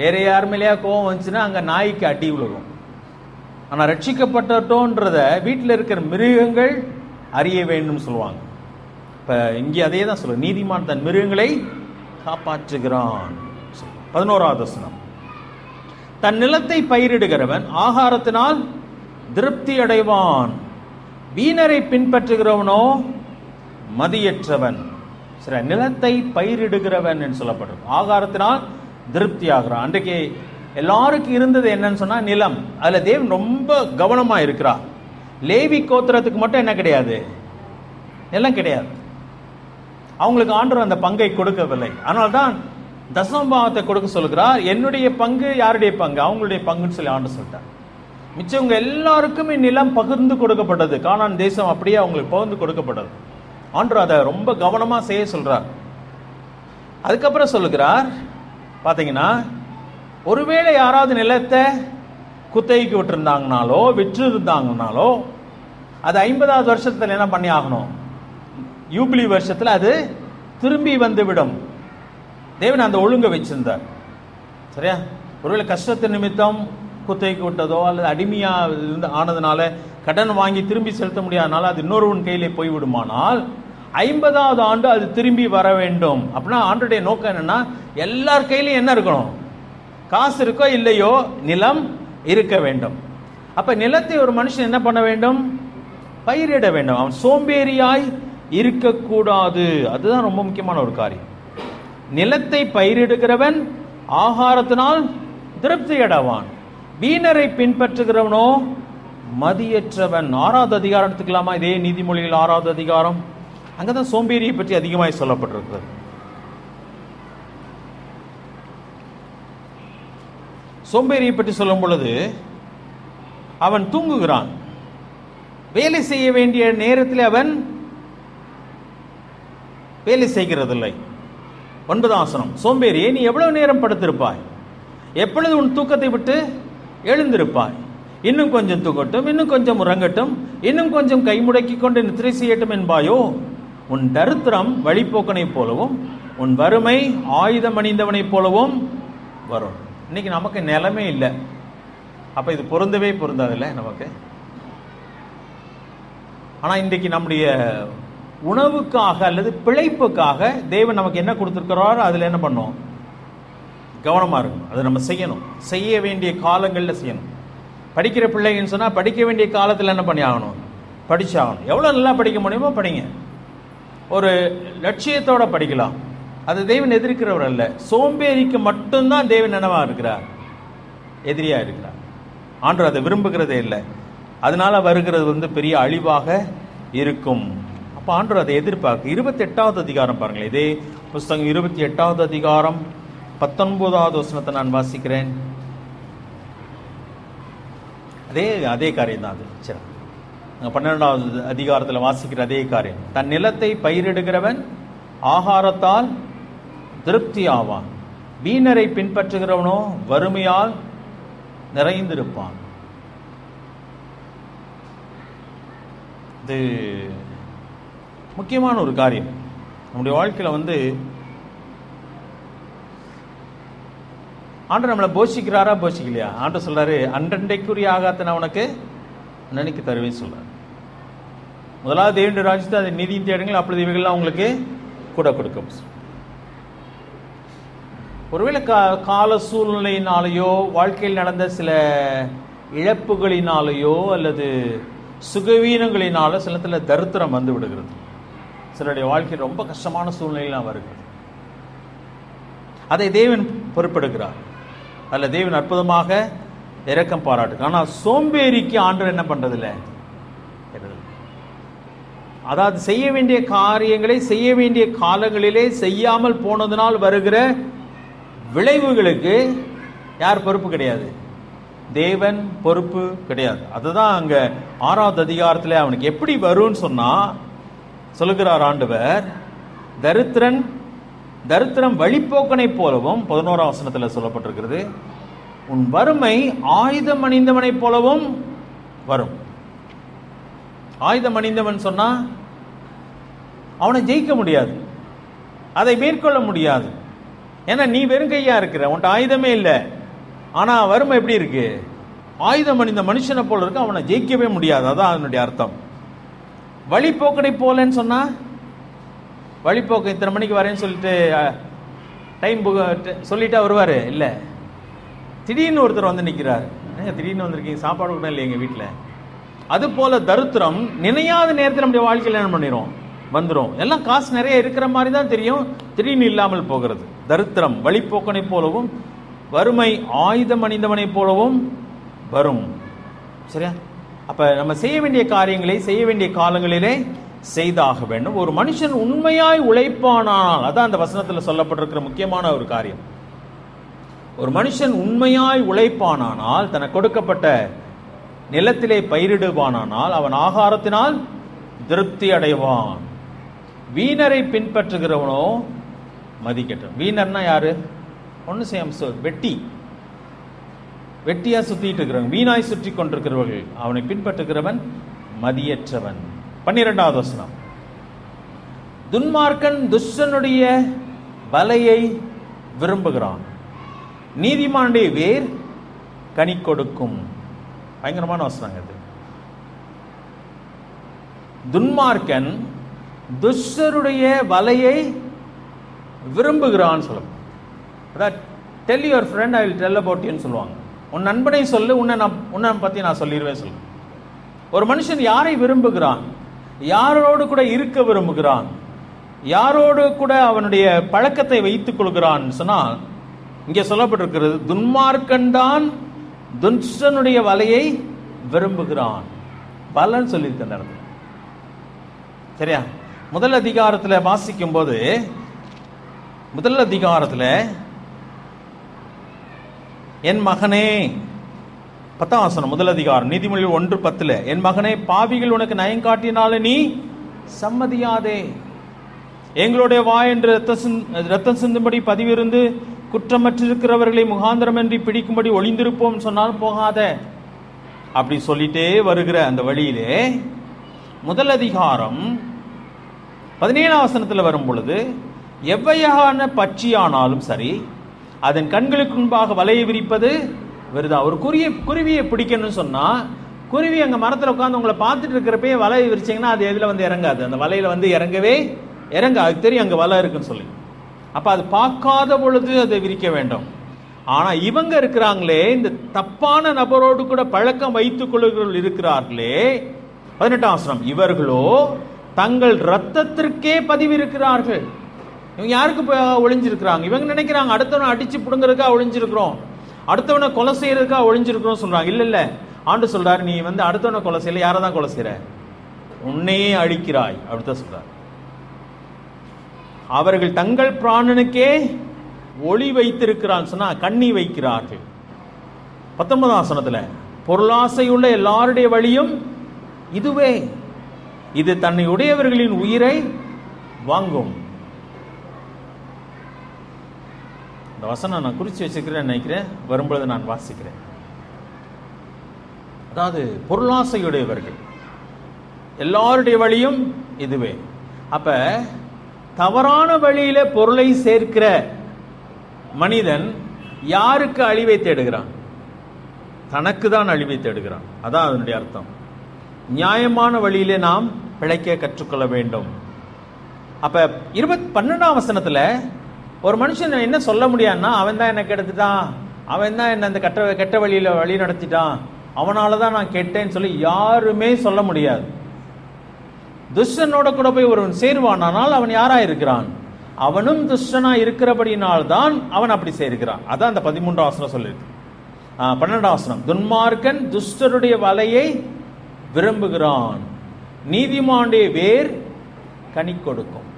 வேற யார் மேலேயா கோவம் வந்துச்சுன்னா அங்க நாய்க்கு அடி விழுகும். ஆனால் ரட்சிக்கப்பட்டோன்றத வீட்டில் இருக்கிற மிருகங்கள் அறிய வேண்டும் சொல்லுவாங்க. இப்போ இங்கே அதே தான் சொல்லுங்க, நீதிமான் தன் மிருகங்களை காப்பாற்றுகிறான். 11ஆவது வசனம், தன் நிலத்தை பயிரிடுகிறவன் ஆகாரத்தினால் திருப்தி அடைவான். வீணரை பின்பற்றுகிறவனோ மதியற்றவன். சரி, நிலத்தை பயிரிடுகிறவன் என்று சொல்லப்படுறது. ஆகாரத்தினால் திருப்தி ஆகிறான். அன்றைக்கு எல்லாருக்கும் இருந்தது என்னன்னு சொன்னா நிலம். அதுல தேவன் ரொம்ப கவனமா இருக்கிறார். லேவி கோத்திரத்துக்கு மட்டும் என்ன கிடையாது, நிலம் கிடையாது. அவங்களுக்கு ஆண்டவர் அந்த பங்கை கொடுக்கவில்லை. அதனால்தான் தசமபாகத்தை கொடுக்க சொல்கிறார். என்னுடைய பங்கு யாருடைய பங்கு? அவங்களுடைய பங்குன்னு சொல்லி ஆண்டு சொல்லிட்டார். மிச்சவங்க எல்லாருக்குமே நிலம் பகிர்ந்து கொடுக்கப்பட்டது. கானான் தேசம் அப்படியே அவங்களுக்கு பகிர்ந்து கொடுக்கப்பட்டது. ஆண்டவர் அதை ரொம்ப கவனமா செய்ய சொல்றார். அதுக்கப்புறம் சொல்லுகிறார் பாத்தீங்கன்னா, ஒருவேளை யாராவது நிலத்தை குத்தகைக்கு விட்டுருந்தாங்கனாலோ விற்று இருந்தாங்கனாலோ அது 50வது வருஷத்துல என்ன பண்ணி ஆகணும்? யூபிலி வருஷத்துல அது திரும்பி வந்து விடும். தேவன் அந்த ஒழுங்கை வச்சிருந்தார். சரியா? ஒருவேளை கஷ்டத்து நிமித்தம் குத்தகைக்கு விட்டதோ அல்லது அடிமையா ஆனதுனால கடன் வாங்கி திரும்பி செலுத்த முடியாதனால அது இன்னொருவன் கையிலே போய்விடுமானால் 50வது ஆண்டு அது திரும்பி வர வேண்டும். அப்படின்னா ஆண்டுடைய நோக்கம் என்னன்னா, எல்லார் கையிலையும் என்ன இருக்கணும்? காசு இருக்கோ இல்லையோ நிலம் இருக்க வேண்டும். அப்ப நிலத்தை ஒரு மனுஷன் என்ன பண்ண வேண்டும்? பயிரிட வேண்டும். அவன் சோம்பேறியாய் இருக்கக்கூடாது. அதுதான் ரொம்ப முக்கியமான ஒரு காரியம். நிலத்தை பயிரிடுகிறவன் ஆகாரத்தினால் திருப்தி அடைவான். வீணரை பின்பற்றுகிறவனோ மதியற்றவன். 6வது அதிகாரம் எடுத்துக்கலாமா? இதே நீதிமொழிகள் 6வது அதிகாரம். அங்கதான் சோம்பேறியை பற்றி அதிகமாய் சொல்லப்பட்டிருக்கிறது. சோம்பேறியை பற்றி சொல்லும் பொழுது அவன் தூங்குகிறான். வேலை செய்ய வேண்டிய நேரத்தில் அவன் வேலை செய்கிறதில்லை. 9ஆம் வசனம், சோம்பேறியே நீ எவ்வளவு நேரம் படுத்திருப்பாய்? எப்பொழுது உன் தூக்கத்தை விட்டு எழுந்திருப்பாய்? இன்னும் கொஞ்சம் தூங்கட்டும், இன்னும் கொஞ்சம் உறங்கட்டும், இன்னும் கொஞ்சம் கைமுடக்கி கொண்டு நித்திரை செய்யட்டும் என்பாயோ? உன் தரித்திரம் வழிபோக்கனை போலவும் உன் வறுமை ஆயுதம் அணிந்தவனை போலவும் வரும். இன்னைக்கு நமக்கு நிலமே இல்லை. அப்ப இது பொருந்தவே பொருந்தாதில்ல நமக்கு. ஆனா இன்றைக்கு நம்முடைய உணவுக்காக அல்லது பிழைப்புக்காக தேவன் நமக்கு என்ன கொடுத்திருக்கிறாரோ அதுல என்ன பண்ணும்? கவனமா இருக்கும். அதை நம்ம செய்யணும். செய்ய வேண்டிய காலங்களில் செய்யணும். படிக்கிற பிள்ளைங்கன்னு சொன்னா படிக்க வேண்டிய காலத்தில் என்ன பண்ணி ஆகணும்? படிச்சாகணும். எவ்வளவு நல்லா படிக்க முடியுமோ படிங்க. ஒரு லட்சியத்தோட படிக்கலாம். அது தேவன் எதிர்க்கிறவர் அல்ல. சோம்பேறிக்கு மட்டும்தான் தேவன் என்னவா இருக்கிறார்? எதிரியா இருக்கிறார். ஆண்டவர் அதை விரும்புகிறதே இல்லை. அதனால வருகிறது பெரிய அழிவாக இருக்கும். அப்ப ஆண்டவர் அதை எதிர்பார்க்க 28வது அதிகாரம் பாருங்களேன். இதே புஸ்தகம் 28வது அதிகாரம் 19வது வசனத்தை நான் வாசிக்கிறேன். அதே காரியம் தான் அது. சரி, 12வது அதிகாரத்தில் வாசிக்கிற அதே காரியம். தன் நிலத்தை பயிரிடுகிறவன் ஆகாரத்தால் திருப்தி ஆவான். வீணரை பின்பற்றுகிறவனோ வறுமையால் நிறைந்திருப்பான். இது முக்கியமான ஒரு காரியம். நம்முடைய வாழ்க்கையில் ஆண்டவர் நம்மளை போஷிக்கிறாரா போஷிக்கலையா? ஆண்டவர் சொல்றாரு, அன்றன்றைக்குரிய ஆகாரத்தை நான் உனக்கு நினைக்க தருவேன்னு சொல்றாரு. முதலாவது தேவனுடைய ராஜ்யத்தை அதை நிதியும் தேடுங்கள், அப்பொழுது இவைகள்லாம் உங்களுக்கு கூட கொடுக்கும். ஒருவேளை கால சூழ்நிலையினாலேயோ வாழ்க்கையில் நடந்த சில இழப்புகளினாலேயோ அல்லது சுகவீனங்களினால சில தரித்திரம் வந்து விடுகிறது. சிலருடைய வாழ்க்கையில் ரொம்ப கஷ்டமான சூழ்நிலையெல்லாம் வருகிறது. அதை தேவன் பொறுப்பெடுக்கிறார். அதில் தேவன் அற்புதமாக இரக்கம் பாராட்டு. ஆனால் சோம்பேறிக்கு ஆண்டவர் என்ன பண்றதில்லை? அதாவது செய்ய வேண்டிய காரியங்களை செய்ய வேண்டிய காலங்களிலே செய்யாமல் போனதனால் வருகிற விளைவுகளுக்கு யார் பொறுப்பு? கிடையாது. தேவன் பொறுப்பு கிடையாது. அதுதான் அங்க 6வது அதிகாரத்தில் அவனுக்கு எப்படி வரும்னு சொன்னா சொல்லுகிறார் ஆண்டவர், தரித்திரம் வழிபோக்கனை போலவும் 11ஆம் வசனத்தில் சொல்லப்பட்டிருக்கிறது, உன் வறுமை ஆயுதம் அணிந்தவனை போலவும் வரும். ஆயுதம் அணிந்தவன் சொன்னா அவனை ஜெயிக்க முடியாது, அதை மேற்கொள்ள முடியாது. ஏன்னா நீ வெறும் கையா இருக்கிற, உன்ட்ட ஆயுதமே இல்லை. ஆனா வறுமை எப்படி இருக்கு? ஆயுதம் அணிந்த மனுஷனை போல இருக்கு, அவனை ஜெயிக்கவே முடியாது. அதான் அதனுடைய அர்த்தம். வழிபோக்கனை போலன்னு சொன்னா, வழிபோக்கு இத்தனை மணிக்கு வரேன்னு சொல்லிட்டு டைம் சொல்லிட்டா வருவாரு இல்ல, திடீர்னு ஒருத்தர் வந்து நிற்கிறார். திடீர்னு வந்திருக்கீங்க, சாப்பாடு கூட இல்லை எங்கள் வீட்டில், அது போல தரித்திரம் நினையாத நேரத்தில் நம்முடைய வாழ்க்கையில் என்ன பண்ணிடும், வந்துடும். எல்லாம் காசு நிறைய இருக்கிற மாதிரி தான் தெரியும், திடீர்னு இல்லாமல் போகிறது. தரித்திரம் வழிப்போக்கனை போலவும் வறுமை ஆயுதம் அணிந்தவனை போலவும் வரும். சரியா? அப்ப நம்ம செய்ய வேண்டிய காரியங்களை செய்ய வேண்டிய காலங்களிலே செய்தாக வேண்டும். ஒரு மனுஷன் உண்மையாய் உழைப்பானால், அதான் அந்த வசனத்தில் சொல்லப்பட்டிருக்கிற முக்கியமான ஒரு காரியம். ஒரு மனுஷன் உண்மையாய் உழைப்பானால், தனக்கு கொடுக்கப்பட்ட நிலத்திலே பயிரிடுவானால் அவன் ஆகாரத்தினால் திருப்தி அடைவான். வீணரை பின்பற்றுகிறவனோ மதிக்கட்டும். வீணர்னா யாரு? ஒன்னு செய்ய வெட்டியா சுத்திட்டு இருக்கிறவன், வீணாய் சுற்றி கொண்டிருக்கிறவர்கள், அவனை பின்பற்றுகிறவன் மதியற்றவன். 12வது வசனம், துன்மார்க்கன் துஷ்டனுடைய வலையை விரும்புகிறான், நீதிமானுடைய வேர் கனி கொடுக்கும். பயங்கரமான வசனம் இது. துன்மார்க்கன் துஷ்டருடைய வலையை விரும்புகிறான் சொல்லும். அதான் tell your friend I will tell about யூன்னு சொல்லுவாங்க. உன் நண்பனை சொல்லு, உன்னை பத்தி நான் சொல்லிடுவேன் சொல்லு. ஒரு மனுஷன் யாரை விரும்புகிறான், யாரோடு கூட இருக்க விரும்புகிறான், யாரோடு கூட அவனுடைய பழக்கத்தை வைத்துக் கொள்கிறான் சொன்னால், இங்கே சொல்லப்பட்டிருக்கிறது துன்மார்க்கன் தான் துஷ்டனுடைய வலையை விரும்புகிறான். பலன் சொல்லியிருக்க. சரியா? முதல் அதிகாரத்தில் வாசிக்கும் போது, முதல் அதிகாரத்தில் என் மகனே, 10ஆம் வசனம், முதல் அதிகாரம் நீதிமொழிகள் 1:10, என் மகனே பாவிகள் உனக்கு நயம் காட்டினால நீ சம்மதியாதே. எங்களுடைய வாய் என்று ரத்தம் சிந்தும்படி பதிவிருந்து குற்றமற்றிருக்கிறவர்களை முகாந்திரமின்றி பிடிக்கும்படி ஒளிந்திருப்போம் சொன்னால் போகாத. அப்படி சொல்லிட்டே வருகிற அந்த வழியிலே முதல் அதிகாரம் 17ஆம் வசனத்தில் வரும் பொழுது, எவ்வையான பட்சியானாலும் சரி அதன் கண்களுக்கு முன்பாக வலையை விரிப்பது வருதா. ஒரு குருவியை பிடிக்கணும்னு சொன்னா, குருவி அங்க மரத்தில் உட்காந்து உங்களை பார்த்துட்டு இருக்கிறப்பே வலையை விரிச்சிங்கன்னா அது எதுல வந்து இறங்காது, அந்த வலையில வந்து இறங்கவே அதுக்கு தெரியும் அங்க வலை இருக்குன்னு சொல்லி. அப்ப அது பார்க்காத பொழுது அதை விரிக்க வேண்டும். ஆனா இவங்க இருக்கிறாங்களே, இந்த தப்பான நபரோடு கூட பழக்கம் வைத்துக் கொள்ளுகிறவர்கள் இருக்கிறார்களே, 18ஆம் வசனம், இவர்களோ தங்கள் ரத்தத்திற்கே பதிவிருக்கிறார்கள். இவங்க யாருக்கு ஒளிஞ்சிருக்கிறாங்க? இவங்க நினைக்கிறாங்க அடுத்தவனை அடிச்சு புடுங்கிறதுக்கா ஒளிஞ்சிருக்கிறோம், அடுத்தவனை கொலை செய்யறதுக்கா ஒளிஞ்சிருக்கிறோம் சொல்றாங்க. இல்ல ஆண்டு சொல்றாரு, நீ வந்து அடுத்தவனை கொலை செய்யல, யாரை தான் கொலை செய்யற, உன்னையே அழிக்கிறாய் அப்படித்தான் சொல்றாரு. அவர்கள் தங்கள் பிராணனுக்கே ஒளி வைத்திருக்கிறான் சொன்னா கண்ணி வைக்கிறார்கள். 19ஆம் வசனத்துல, பொருளாசையுள்ள எல்லாருடைய வழியும் இதுவே, இது தன்னை உடையவர்களின் உயிரை வாங்கும். இந்த வசனம் நான் குறிச்சு வச்சுக்கிறேன் நினைக்கிறேன், வரும்பொழுது நான் வாசிக்கிறேன். அதாவது பொருளாசையுடையவர்கள் எல்லாருடைய வழியும் இதுவே. அப்ப தவறான வழியில பொருளை சேர்க்கிற மனிதன் யாருக்கு அழிவை தேடுகிறான்? தனக்கு தான் அழிவை தேடுகிறான். அதான் அதனுடைய அர்த்தம். நியாயமான வழியிலே நாம் பிழைக்க கற்றுக்கொள்ள வேண்டும். அப்ப 12ஆம் வசனத்துல ஒரு மனுஷன் என்ன சொல்ல முடியாதுன்னா, அவன் தான் என்ன கெடுத்துட்டான், அவன் தான் என்ன அந்த கெட்ட வழியில வழி நடத்திட்டான், அவனாலதான் நான் கெட்டேன்னு சொல்லி யாருமே சொல்ல முடியாது. துஷ்டனோட கூட போய் ஒருவன் சேருவானால் அவன் யாரா இருக்கிறான்? அவனும் துஷ்டனா இருக்கிறபடினால் தான் அவன் அப்படி சேர்க்கிறான். அதான் அந்த 13ஆம் வசனம் சொல்லிருக்கு. 12ஆம் வசனம், துன்மார்க்கன் துஷ்டருடைய வலையை விரும்புகிறான், நீதிமானுடைய வேர் கனி கொடுக்கும்.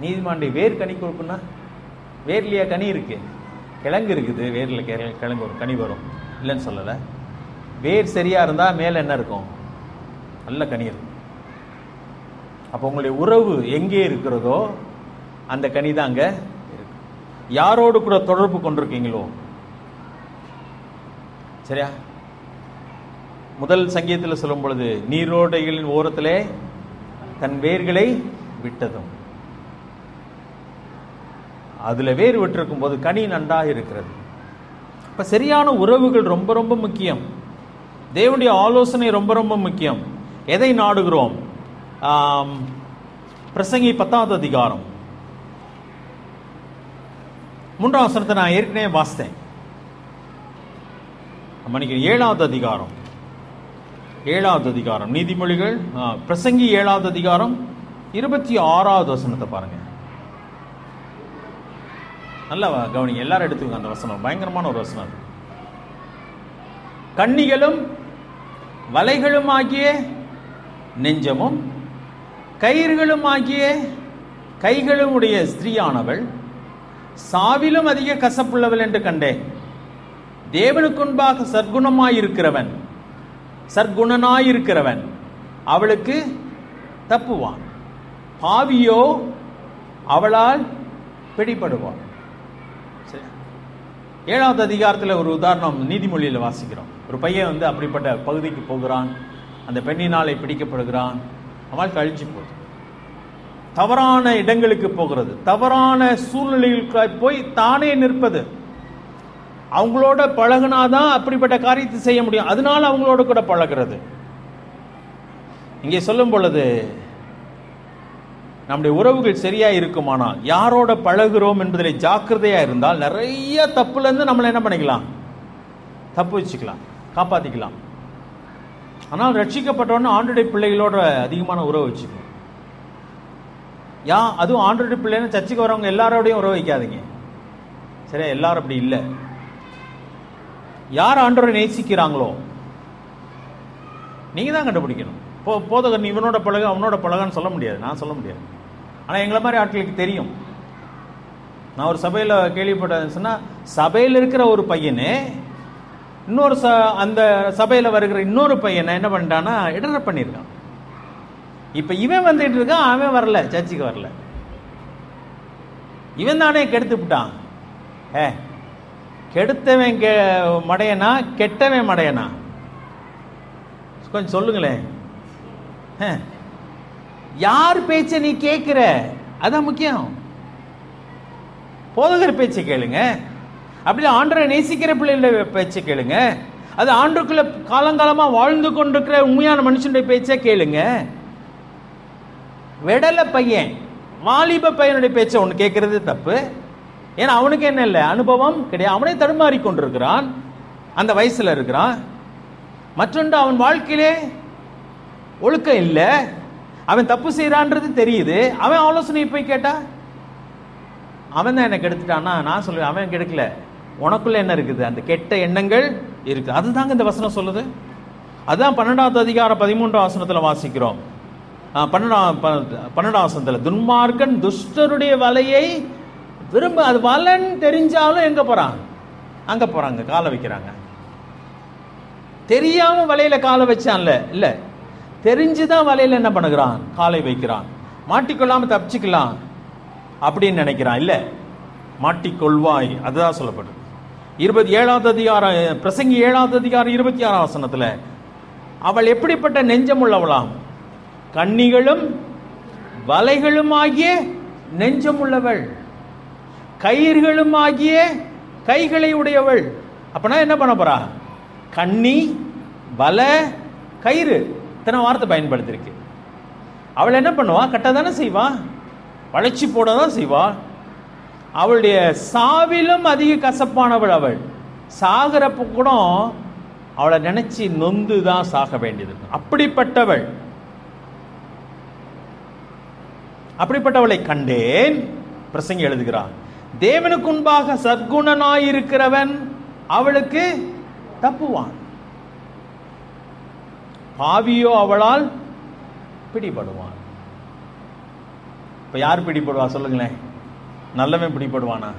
நீதிமானுடைய வேர் கனி கொடுக்கும்னா, வேர்லயா கனி இருக்கு? கிழங்கு இருக்குது, வேர்ல கிழங்கு ஒரு கனி வரும், இல்லைன்னு சொல்லலை. வேர் சரியா இருந்தா மேல என்ன இருக்கும்? நல்ல கனி இருக்கும். அப்போ உங்களுடைய உறவு எங்கே இருக்கிறதோ அந்த கனி தான் அங்க இருக்கு. யாரோடு கூட தொடர்பு கொண்டிருக்கீங்களோ. சரியா? முதல் சங்கீதத்தில் சொல்லும் பொழுது, நீரோடைகளின் ஓரத்திலே தன் வேர்களை விட்டதும், அதுல வேர் விட்டிருக்கும் போது கனி நன்றாக இருக்கிறது. இப்ப சரியான உறவுகள் ரொம்ப ரொம்ப முக்கியம். தேவனுடைய ஆலோசனை ரொம்ப ரொம்ப முக்கியம். எதை நாடுகிறோம்? பிரசங்கி 10ஆவது அதிகாரம் 3ஆம் வசனத்தை நான் ஏற்கனவே வாசித்தேன். மன்னிக்கிறேன், 7ஆவது அதிகாரம் 7வது அதிகாரம் நீதிமொழிகள், பிரசங்கி 7வது அதிகாரம் 26வது வசனத்தை பாருங்க. நல்லா கவனிங்க, எல்லாரும் எடுத்துக்கோங்க அந்த வசனம். பயங்கரமான ஒரு வசனம். கண்ணிகளும் வலைகளும் ஆகிய நெஞ்சமும் கயிறுகளும் ஆகிய கைகளும் உடைய ஸ்திரீயானவள் சாவிலும் அதிக கசப்புள்ளவள் என்று கண்டேன். தேவனுக்குன்பாக சர்க்குணனாயிருக்கிறவன் அவளுக்கு தப்புவான், பாவியோ அவளால் பிடிபடுவான். 7வது அதிகாரத்தில் ஒரு உதாரணம் நீதிமொழியில் வாசிக்கிறோம். ஒரு பையன் அப்படிப்பட்ட பகுதிக்கு போகிறான், அந்த பெண்ணினாலே பிடிக்கப்படுகிறான், அவள் கழிச்சு போகுது, தவறான இடங்களுக்கு போகிறது, தவறான சூழ்நிலைகளுக்கு போய் தானே நிற்பது. அவங்களோட பழகுனாதான் அப்படிப்பட்ட காரியத்தை செய்ய முடியும், அதனால அவங்களோட கூட பழகிறது. இங்கே சொல்லும் பொழுது நம்முடைய உறவுகள் சரியா இருக்குமானால், யாரோட பழகுறோம் என்பதில் ஜாக்கிரதையா இருந்தால் நிறைய தப்புல இருந்து நம்மளை என்ன பண்ணிக்கலாம், தப்பு வச்சுக்கலாம், காப்பாத்திக்கலாம். ஆனால் ரட்சிக்கப்பட்டவொன்னு ஆண்டோடைய பிள்ளைகளோட அதிகமான உறவு வச்சுக்கணும். அதுவும் ஆண்டோடைய பிள்ளைன்னு சர்ச்சுக்கு வரவங்க எல்லாரோடையும் உறவு வைக்காதீங்க, சரியா? எல்லாரும் அப்படி இல்லை. யார் ஆண்டவரை நேசிக்கிறாங்களோ நீங்க தான் கண்டுபிடிக்கணும். போதகர் இவனோட பழக அவனோட பழகன்னு சொல்ல முடியாது, நான் சொல்ல முடியாது. ஆனால் எங்களை மாதிரி ஆட்களுக்கு தெரியும். நான் ஒரு சபையில் கேள்விப்பட்டேன்னு சொன்னால், சபையில் இருக்கிற ஒரு பையனே இன்னொரு அந்த சபையில் வருகிற இன்னொரு பையனை என்ன பண்ணிட்டான்னா இடர பண்ணியிருக்கான். இப்போ இவன் வந்துட்டு இருக்கான், அவன் வரல, சர்ச்சுக்கு வரல. இவன் தானே கெடுத்து விட்டான். கெடுத்தவன் மடையனா கெட்டவன் மடையனா? கொஞ்சம் சொல்லுங்களேன். யார் பேச்ச நீ கேட்கிற, அதான் முக்கியம். போதகர் பேச்சை கேளுங்க, அப்படி ஆண்டவரை நேசிக்கிற பிள்ளைகள பேச்சை கேளுங்க, அது ஆண்டுக்குள்ள காலங்காலமா வாழ்ந்து கொண்டிருக்கிற உண்மையான மனுஷனுடைய பேச்சை கேளுங்க. வெடல பையன், வாலிப பையனுடைய பேச்சை ஒன்று கேட்கறது தப்பு. ஏன்னா அவனுக்கு என்ன இல்லை, அனுபவம் கிடையாது, அவனே தடுமாறி கொண்டிருக்கிறான், அந்த வயசுல இருக்கிறான். மற்றொன்று, அவன் வாழ்க்கையிலே ஒழுக்கம் இல்லை, அவன் தப்பு செய்யறான்றது தெரியுது, அவன் ஆலோசனை போய் கேட்டா அவன் தான் என்ன கெடுத்துட்டான்னா, நான் சொல்லுவேன் அவன் கெடுக்கல, உனக்குள்ள என்ன இருக்குது, அந்த கெட்ட எண்ணங்கள் இருக்கு. அதுதாங்க இந்த வசனம் சொல்லுது. அதுதான் 12வது அதிகாரம் 13வது வசனத்தில் வாசிக்கிறோம். 12வது வசனத்தில், துன்மார்க்கன் துஷ்டருடைய வலையை விரும்ப, அது வலன் தெரிஞ்சாலும் எங்க போறாங்க, அங்க போறாங்க, காலை வைக்கிறாங்க. தெரியாம வலையில காலை வச்சான்ல, இல்ல தெரிஞ்சுதான் வலையில என்ன பண்ணுகிறான், காலை வைக்கிறான். மாட்டிக்கொள்ளாம தப்பிச்சுக்கலாம் அப்படின்னு நினைக்கிறான். இல்ல, மாட்டிக்கொள்வாய், அதுதான் சொல்லப்படுது. 27வது அதிகாரம் பிரசங்கி 7வது அதிகாரம் 26வது வசனத்துல, அவள் எப்படிப்பட்ட நெஞ்சம் உள்ளவளாம், கண்ணிகளும் வலைகளும் ஆகிய நெஞ்சம் உள்ளவள், கயிர்களும் ஆகிய கைகளை உடையவள். அப்பனா என்ன பண்ண போறா, கண்ணி வலை கயிறு, இத்தனை வார்த்தை பயன்படுத்திருக்கு. அவள் என்ன பண்ணுவா, கட்டதானே செய்வா, வளைச்சி போடதான் செய்வா. அவளுடைய சாவிலும் அதிக கசப்பானவள். அவள் சாகிறப்ப கூட அவளை நினைச்சு நொந்து தான் சாக வேண்டியது. அப்படிப்பட்டவளை கண்டேன். பிரசங்கி எழுதுகிறான், தேவனுக்கு முன்பாக சற்குணனாயிருக்கிறவன் அவளுக்கு தப்புவான், பாவியோ அவளால் பிடிபடுவான். இப்ப யார் பிடிபடுவா சொல்லுங்களேன்? நல்லவன் பிடிபடுவானா?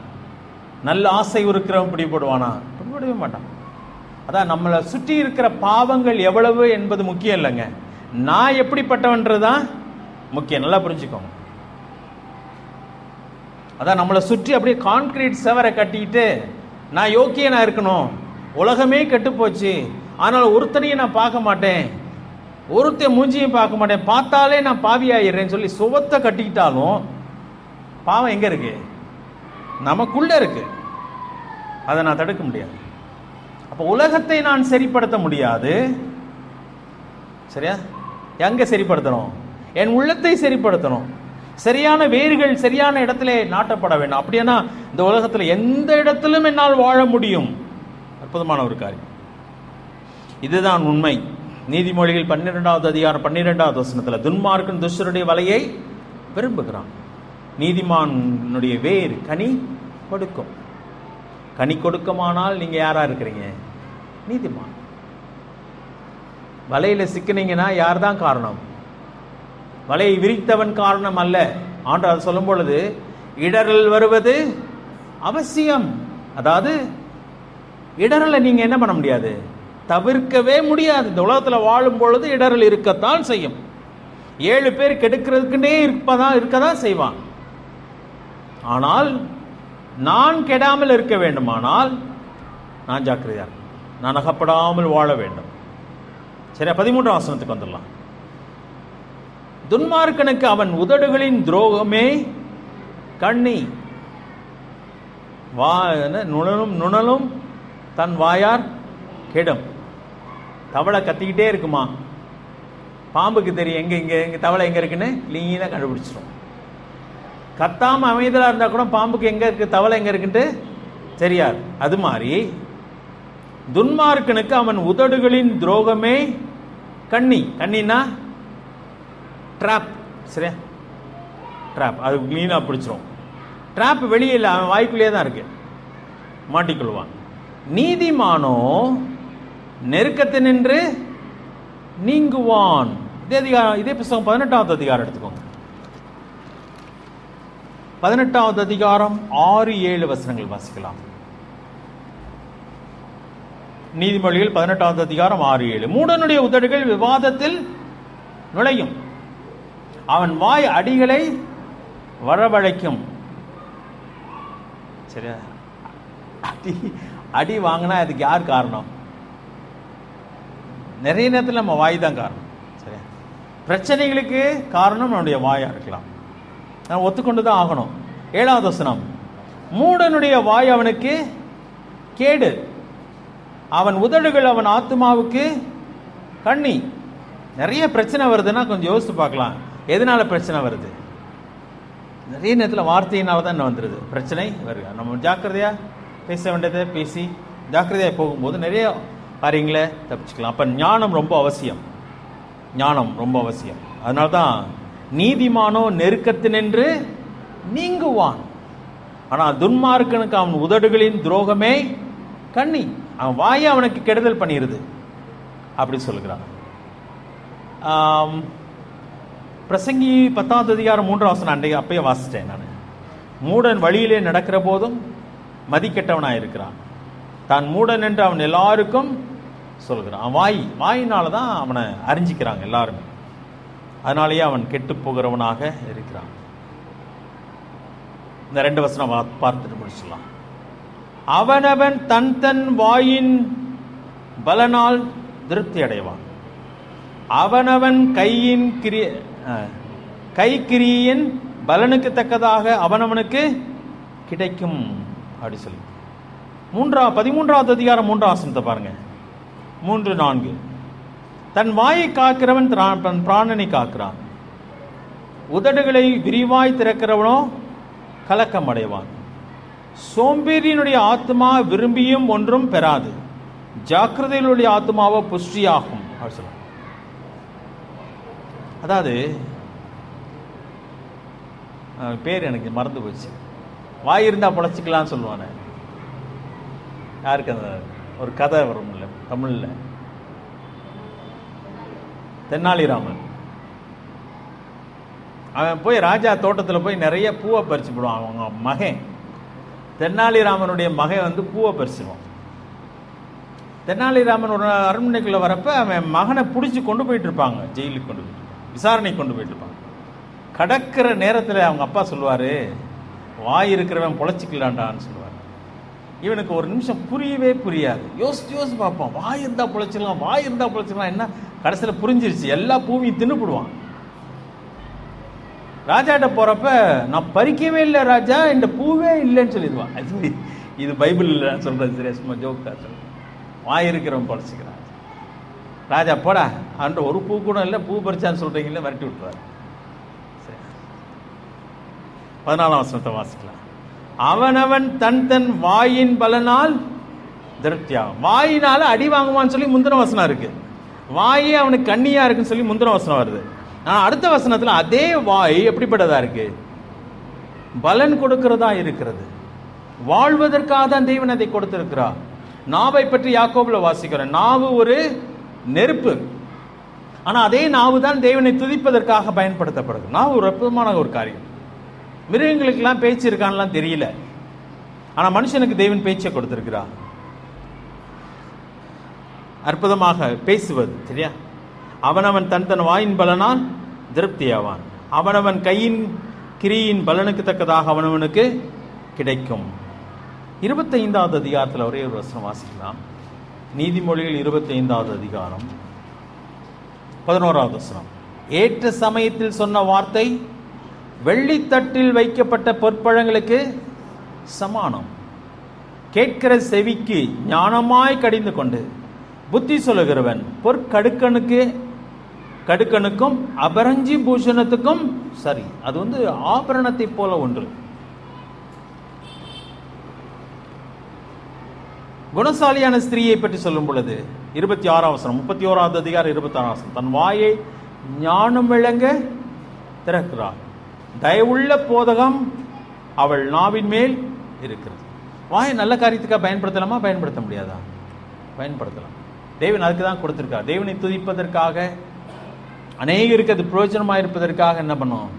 நல்ல ஆசை இருக்கிறவன் பிடிபடுவானா? பிடிபடவே மாட்டான். அதான் நம்மளை சுற்றி இருக்கிற பாவங்கள் எவ்வளவு என்பது முக்கியம் இல்லைங்க, நான் எப்படிப்பட்டவன்றதான் முக்கியம். நல்லா புரிஞ்சுக்கோங்க. அதான் நம்மளை சுற்றி அப்படியே கான்கிரீட் செவரை கட்டிட்டு நான் யோக்கியனா இருக்கணும், உலகமே கெட்டு போச்சு, ஆனால் ஒருத்தனையும் நான் பார்க்க மாட்டேன், ஒருத்த மூஞ்சியும் பார்க்க மாட்டேன், பார்த்தாலே நான் பாவியாயிடுறேன்னு சொல்லி சுவத்தை கட்டிக்கிட்டாலும் பாவம் எங்க இருக்கு, நமக்குள்ள இருக்கு. அதை நான் தடுக்க முடியாது. அப்போ உலகத்தை நான் சரிப்படுத்த முடியாது, சரியா? எங்க சரிப்படுத்தணும்? என் உள்ளத்தை சரிப்படுத்தணும். சரியான வேர்கள் சரியான இடத்துல நாட்டப்பட வேண்டும். அப்படின்னா இந்த உலகத்தில் எந்த இடத்திலும் என்னால் வாழ முடியும். அற்புதமான ஒரு காரியம். இதுதான் உண்மை. நீதிமொழிகள் 12வது அதிகாரம் 12வது வசனத்துல துன்மார்க்கன் துஷ்டருடைய வலையை விரும்புகிறான், நீதிமானுடைய வேர் கனி கொடுக்கும். கனி கொடுக்குமானால் நீங்க யாரா இருக்கிறீங்க? நீதிமான். வலையில சிக்கினீங்கன்னா யார் தான் காரணம்? வலையை விரித்தவன் காரணம் அல்ல. ஆண்டவர் சொல்லும் பொழுது இடரல் வருவது அவசியம். அதாவது இடரலை நீங்க என்ன பண்ண முடியாது, தவிர்க்கவே முடியாது. இந்த உலகத்துல வாழும் பொழுது இடரல் இருக்கத்தான் செய்யும். 7 பேர் கெடுக்கிறதுக்குன்னே இருக்கதான் செய்வான். ஆனால் நான் கெடாமல் இருக்க வேண்டுமானால் நான் ஜாக்கிரதையா, நான் அகப்படாமல் வாழ வேண்டும். சரியா? 13ஆம் வசனத்துக்கு வந்துடலாம். துன்மார்க்கனுக்கு அவன் உதடுகளின் துரோகமே கண்ணி, நுணலும் தன் வாயார் கெடும். தவளை கத்திக்கிட்டே இருக்குமா, பாம்புக்கு தெரியும் எங்க தவளை எங்க இருக்குன்னு கிளீனா கண்டுபிடிச்சிடும். கத்தாம அமைதலா இருந்தா கூட பாம்புக்கு எங்க இருக்கு, தவளை எங்க இருக்குன்ட்டு தெரியாது. அது மாதிரி துன்மார்க்கனுக்கு அவன் உதடுகளின் துரோகமே கண்ணி. கண்ணின்னா ட்ராப். சரியா? ட்ராப் அது கிளீனா பிடிச்சிரும். ட்ராப் வெளியே இல்லை, அவன் வாய்க்குள்ளேயே தான் இருக்கு, மாட்டிக்கொள்வான். நீதிமானோ நெருக்கத்தினின்று நீங்குவான். இதே புத்தகம் 18வது அதிகாரம் எடுத்துக்கோங்க. 18வது அதிகாரம் 6-7 வசனங்கள் வாசிக்கலாம். நீதிமொழிகள் 18வது அதிகாரம் 6-7. மூடனுடைய உதடுகள் விவாதத்தில் நுழையும், அவன் வாய் அடிகளை வரவழைக்கும். சரியா? அடி வாங்கினா அதுக்கு யார் காரணம்? நிறைய நேரத்தில் நம்ம வாய் தான் காரணம். சரியா? பிரச்சனைகளுக்கு காரணம் நம்முடைய வாயா இருக்கலாம், நான் ஒத்துக்கொண்டு தான் ஆகணும். 7வது வசனம், மூடனுடைய வாய் அவனுக்கு கேடு, அவன் உதடுகள் அவன் ஆத்மாவுக்கு கண்ணி. நிறைய பிரச்சனை வருதுன்னா கொஞ்சம் யோசித்து பார்க்கலாம், எதனால பிரச்சனை வருது? நிறைய நேரத்தில் வார்த்தையினால தான் என்ன வந்துடுது, பிரச்சனை வருது. நம்ம ஜாக்கிரதையா பேச வேண்டியதை பேசி ஜாக்கிரதையாக போகும்போது நிறைய காரியங்களை தப்பிச்சுக்கலாம். அப்போ ஞானம் ரொம்ப அவசியம், ஞானம் ரொம்ப அவசியம். அதனால தான் நீதிமானோ நெருக்கத்தினின்று நீங்குவான், ஆனால் துன்மார்க்கனுக்கு அவன் உதடுகளின் துரோகமே கண்ணி, அவன் வாயை அவனுக்கு கெடுதல் பண்ணிடுது அப்படி சொல்லுகிறான். பிரசங்கி 10வது அதிகாரம் 3ஆம் வசனம் அன்றைய அப்பயே வாசிட்டேன் நான். மூடன் வழியிலே நடக்கிற போதும் மதிக்கெட்டவனாக இருக்கிறான், தான் மூடன் என்று அவன் எல்லாருக்கும் சொல்கிறான். வாயினால தான் அவனை அறிஞ்சிக்கிறாங்க எல்லாருமே, அதனாலேயே அவன் கெட்டு போகிறவனாக இருக்கிறான். இந்த 2 வசனம் பார்த்துட்டு முடிச்சிடலாம். அவனவன் தன் தன் வாயின் பலனால் திருப்தி அடைவான், அவனவன் கைக்கிரியின் பலனுக்கு தக்கதாக அவனவனுக்கு கிடைக்கும் அப்படி சொல்லி. 13வது அதிகாரம் 3ஆம் வசனத்தை பாருங்க. 3-4. தன் வாயை காக்கிறவன் பிராணனை காக்கிறான், உதடுகளை விரிவாய் திறக்கிறவனோ கலக்கம் அடைவான். சோம்பேறியினுடைய ஆத்மா விரும்பியும் ஒன்றும் பெறாது, ஜாக்கிரதையினுடைய ஆத்மாவோ புஷ்டியாகும் அப்படி சொல்ல. அதாவது பேர் எனக்கு மறந்து போச்சு, வாய் இருந்தா பொழைச்சிக்கலாம்னு சொல்லுவானே, யாருக்கு அந்த ஒரு கதை வரும் இல்லை தமிழ்ல, தென்னாலிராமன். அவன் போய் ராஜா தோட்டத்தில் போய் நிறைய பூவை பறிச்சு போடுவான். அவங்க மகன் தென்னாலிராமனுடைய மகன் பூவை பறிச்சுவான். தென்னாலிராமன் ஒரு அரண்மனைக்குள்ள வரப்ப அவன் மகனை பிடிச்சி கொண்டு போயிட்டு இருப்பாங்க, ஜெயிலுக்கு கொண்டு போயிட்டு விசாரணை கொண்டு போயிட்டு இருப்பாங்க. கடக்கிற நேரத்தில் அவங்க அப்பா சொல்லுவார், வாய் இருக்கிறவன் பொழைச்சிக்கலான்டான்னு சொல்லுவார். இவனுக்கு ஒரு நிமிஷம் புரியவே புரியாது, யோசிச்சு பார்ப்பான், வாய் இருந்தா பொழைச்சிக்கலாம் என்ன. கடைசியில் புரிஞ்சிருச்சு, எல்லா பூவையும் தின்னுபிடுவான். ராஜாட்ட போறப்ப நான் பறிக்கவே இல்லை ராஜா, இந்த பூவே இல்லைன்னு சொல்லிடுவான். இது பைபிள் இல்லைன்னு சொல்றது, சரியா? சும்மா ஜோக்கா சொல்ல, வாய் இருக்கிறவன் பொழைச்சிக்கிறான். ராஜா போடா அன்ற ஒரு பூ கூட இல்லை, பூ பறிச்சான்னு சொல்றீங்களே, விரட்டி விட்டுறாரு. 14ஆம் வசனத்தை வாசிக்கலாம். அவனவன் தன் தன் வாயின் பலனால் திருப்தியாகும். வாயினால அடி வாங்குவான்னு சொல்லி முந்தின வசனம் இருக்கு. வாயே அவனுக்கு கண்ணியா இருக்குன்னு சொல்லி முந்தின வசனம் வருது. ஆனால் அடுத்த வசனத்தில் அதே வாய் எப்படிப்பட்டதா இருக்கு? பலன் கொடுக்கிறதா இருக்கிறது. வாழ்வதற்காக தான் தேவன் அதை கொடுத்திருக்கிறார். நாவை பற்றி யாக்கோபுல வாசிக்கிறோம். நாவு ஒரு நெருப்பு. ஆனால் அதே நாவு தான் தேவனை துதிப்பதற்காக பயன்படுத்தப்படுது. நாவு ஒரு அற்புதமான ஒரு காரியம். மிருகங்களுக்கெல்லாம் பேச்சு இருக்கான்லாம் தெரியல, ஆனால் மனுஷனுக்கு தேவன் பேச்சை கொடுத்திருக்கிறார். அற்புதமாக பேசுவது சரியா? அவனவன் தன் வாயின் பலனால் திருப்தியாவான். அவனவன் கையின் கிரியின் பலனுக்கு தக்கதாக அவனவனுக்கு கிடைக்கும். 25வது அதிகாரத்தில் ஒரே ஒரு வசனம் வாசிக்கலாம். நீதிமொழிகள் 25வது அதிகாரம் 11வது வசனம். ஏற்ற சமயத்தில் சொன்ன வார்த்தை வெள்ளித்தட்டில் வைக்கப்பட்ட பொற்பழங்களுக்கு சமானம். கேட்கிற செவிக்கு ஞானமாய் கடிந்து கொண்டு புத்தி சொல்லுகிறவன் கடுக்கனுக்கும் அபரஞ்சி பூஷணத்துக்கும் சரி. அது ஆபரணத்தை போல ஒன்று. குணசாலியான ஸ்திரீயை பற்றி சொல்லும் பொழுது 26 வசனம், 31வது அதிகாரம் 26 வசனம், தன் வாயை ஞானம் விளங்க திறக்கிறார். தயவுள்ள போதகம் அவள் நாவின் மேல் இருக்கிறது. வாயை நல்ல காரியத்துக்காக பயன்படுத்தலாமா? பயன்படுத்த முடியாதா? பயன்படுத்தலாம். தேவன் அதுக்கு தான் கொடுத்திருக்கார். தேவனை துதிப்பதற்காக, அநேகருக்கு அது பிரயோஜனமாக இருப்பதற்காக என்ன பண்ணோம்?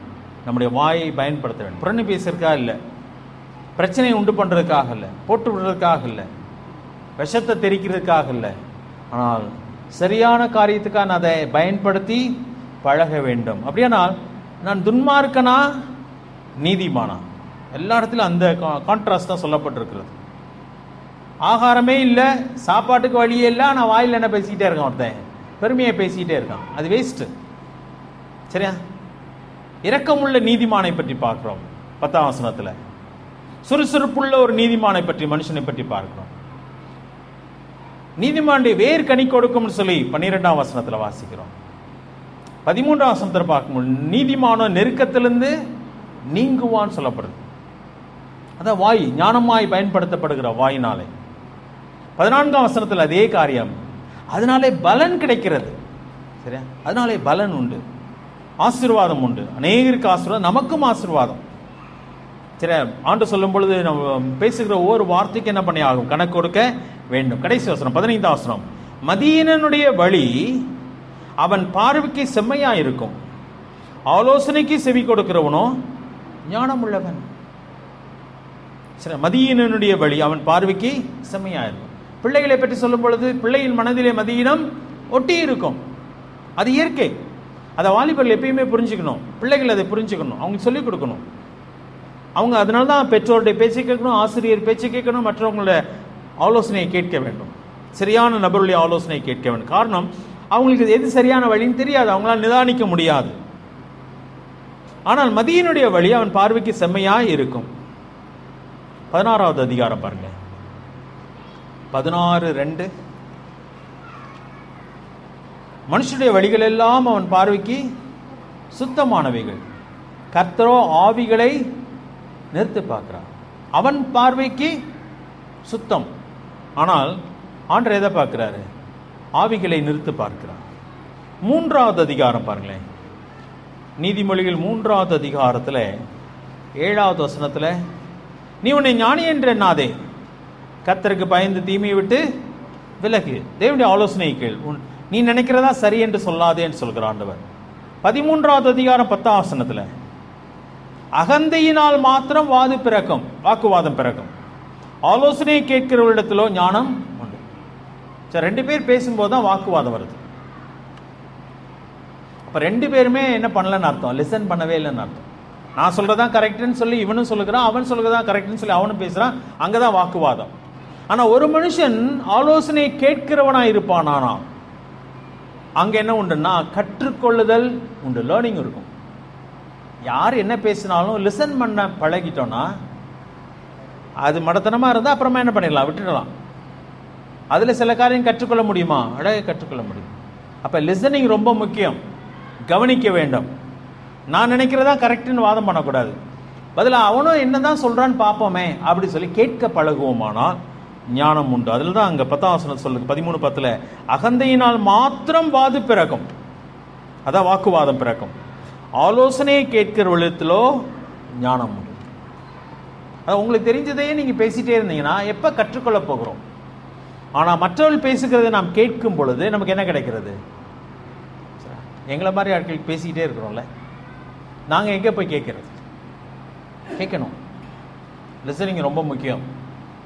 நம்முடைய வாயை பயன்படுத்த வேண்டும். புறணி பேசுறதுக்காக இல்லை, பிரச்சனையை உண்டு பண்ணுறதுக்காக இல்லை, போட்டு விடுறதுக்காக இல்லை, விஷத்தை தெரிக்கிறதுக்காக இல்லை. ஆனால் சரியான காரியத்துக்காக நான் அதை பயன்படுத்தி பழக வேண்டும். அப்படியானால் நான் துன்மார்க்கனா நீதிமானா? எல்லா இடத்துலையும் அந்த கான்ட்ராஸ்ட் தான் சொல்லப்பட்டிருக்கிறது. ஆகாரமே இல்லை, சாப்பாட்டுக்கு வழியே இல்லை, ஆனால் வாயில் என்ன பேசிக்கிட்டே இருக்கான்? ஒருத்தன் பெருமையை பேசிக்கிட்டே இருக்கான். அது வேஸ்ட்டு சரியா? இரக்கமுள்ள நீதிமானை பற்றி பார்க்கிறோம் 10ஆம் வசனத்தில். சுறுசுறுப்புள்ள ஒரு நீதிமானை பற்றி, மனுஷனை பற்றி பார்க்கிறோம். நீதிமானுடைய வேர் கனி கொடுக்கும்னு சொல்லி 12ஆம் வசனத்தில் வாசிக்கிறோம். 13ஆம் வசனத்தில் பார்க்கும்போது நீதிமானோ நெருக்கத்திலிருந்து நீங்குவான்னு சொல்லப்படுது. அதான் வாய் ஞானமாய் பயன்படுத்தப்படுகிற வாயினாலே. 14ஆம் வசனத்தில் அதே காரியம். அதனாலே பலன் கிடைக்கிறது சரியா? அதனாலே பலன் உண்டு, ஆசீர்வாதம் உண்டு. அநேகருக்கு ஆசீர்வாதம், நமக்கும் ஆசீர்வாதம் சரியா? ஆண்டு சொல்லும் பொழுது நம்ம பேசுகிற ஒவ்வொரு வார்த்தைக்கு என்ன பண்ணி ஆகும்? கணக்கு கொடுக்க வேண்டும். கடைசி வசனம் 15ஆம் வசனம், மதியீனனுடைய வழி அவன் பார்வைக்கு செம்மையா இருக்கும், ஆலோசனைக்கு செவி கொடுக்கிறவனோ ஞானம் உள்ளவன். சரி, மதியீனனுடைய வழி அவன் பார்வைக்கு செம்மையா இருக்கும். பிள்ளைகளை பற்றி சொல்லும் பொழுது பிள்ளையின் மனதிலே மதியீனம் ஒட்டி இருக்கும். அது இயற்கை. அதை வாலிபர்கள் எப்பயுமே புரிஞ்சுக்கணும். பிள்ளைகள் அதை புரிஞ்சுக்கணும், அவங்க சொல்லிக் கொடுக்கணும். அவங்க அதனால தான் பெற்றோருடைய பேச்சை கேட்கணும், ஆசிரியர் பேச்சை கேட்கணும், மற்றவங்களோட ஆலோசனையை கேட்க வேண்டும், சரியான நபருடைய ஆலோசனையை கேட்க வேண்டும். காரணம், அவங்களுக்கு எது சரியான வழின்னு தெரியாது, அவங்களால நிதானிக்க முடியாது. ஆனால் மதியனுடைய வழி அவன் பார்வைக்கு செம்மையாய் இருக்கும். 16வது அதிகாரம் பாருங்க, 16:2. மனுஷனுடைய வழிகள் எல்லாம் அவன் பார்வைக்கு சுத்தமானவைகள், கர்த்தரோ ஆவிகளை நிறுத்து பார்க்கிறான். அவன் பார்வைக்கு சுத்தம், ஆனால் ஆண்டவர் எதை பார்க்கிறாரு? ஆவிகளை நிறுத்து பார்க்கிறார். 3வது அதிகாரம் பாருங்களேன், நீதிமொழிகள் 3வது அதிகாரத்தில் 7வது வசனத்தில், நீ உன்னை ஞானி என்று எண்ணாதே, கர்த்தருக்கு பயந்து தீமையை விட்டு விலகு, தேவனுடைய ஆலோசனையை கேள், நீ நினைக்கிறதா சரி என்று சொல்லாதே என்று சொல்கிறார் ஆண்டவர். 13வது அதிகாரம் 10ஆம் வசனத்தில், அகந்தையினால் மாத்திரம் வாக்குவாதம் பிறக்கும், ஆலோசனையை கேட்கிறவரிடத்திலோ ஞானம் உண்டு. சரி, 2 பேர் பேசும்போது தான் வாக்குவாதம் வருது. அப்போ 2 பேருமே என்ன பண்ணலன்னு அர்த்தம்? லிசன் பண்ணவே இல்லைன்னு அர்த்தம். நான் சொல்றதான் கரெக்டுன்னு சொல்லி இவனும் சொல்லுகிறான், அவன் சொல்றதான் கரெக்டுன்னு சொல்லி அவனும் பேசுறான். அங்கதான் வாக்குவாதம். ஆனா ஒரு மனுஷன் ஆலோசனை கேட்கிறவனா இருப்பானா, அங்க என்ன உண்டுன்னா கற்றுக்கொள்ளுதல் உண்டு, லேர்னிங் இருக்கும். யார் என்ன பேசினாலும் லிசன் பண்ண பழகிட்டோம்னா, அது மடத்தனமா இருந்தா அப்புறமா என்ன பண்ணிடலாம், விட்டுடலாம். அதுல சில காரியம் கற்றுக்கொள்ள முடியுமா? கற்றுக்கொள்ள முடியும். அப்ப லிசனிங் ரொம்ப முக்கியம், கவனிக்க வேண்டும். நான் நினைக்கிறதா கரெக்டுன்னு வாதம் பண்ணக்கூடாது. பதிலாக அவனும் என்னதான் சொல்றான்னு பார்ப்போமே அப்படி சொல்லி கேட்க பழகுவோமானால் ஞானம் உண்டு. அதில் தான் அங்கே 10ஆம் வசனம் சொல்லுது, 13:10, அகந்தையினால் மாத்திரம் வாது பிறக்கும், அதான் வாக்குவாதம் பிறக்கும், ஆலோசனையை கேட்கிற விதத்திலோ ஞானம் உண்டு. அது உங்களுக்கு தெரிஞ்சதையே நீங்கள் பேசிட்டே இருந்தீங்கன்னா எப்போ கற்றுக்கொள்ள போகிறோம்? ஆனால் மற்றவர்கள் பேசுகிறதை நாம் கேட்கும் பொழுது நமக்கு என்ன கிடைக்கிறது? எங்களை மாதிரி ஆட்கள் பேசிக்கிட்டே இருக்கிறோம்ல, நாங்கள் எங்கே போய் கேட்கறது? கேட்கணும். லிசனிங் ரொம்ப முக்கியம்.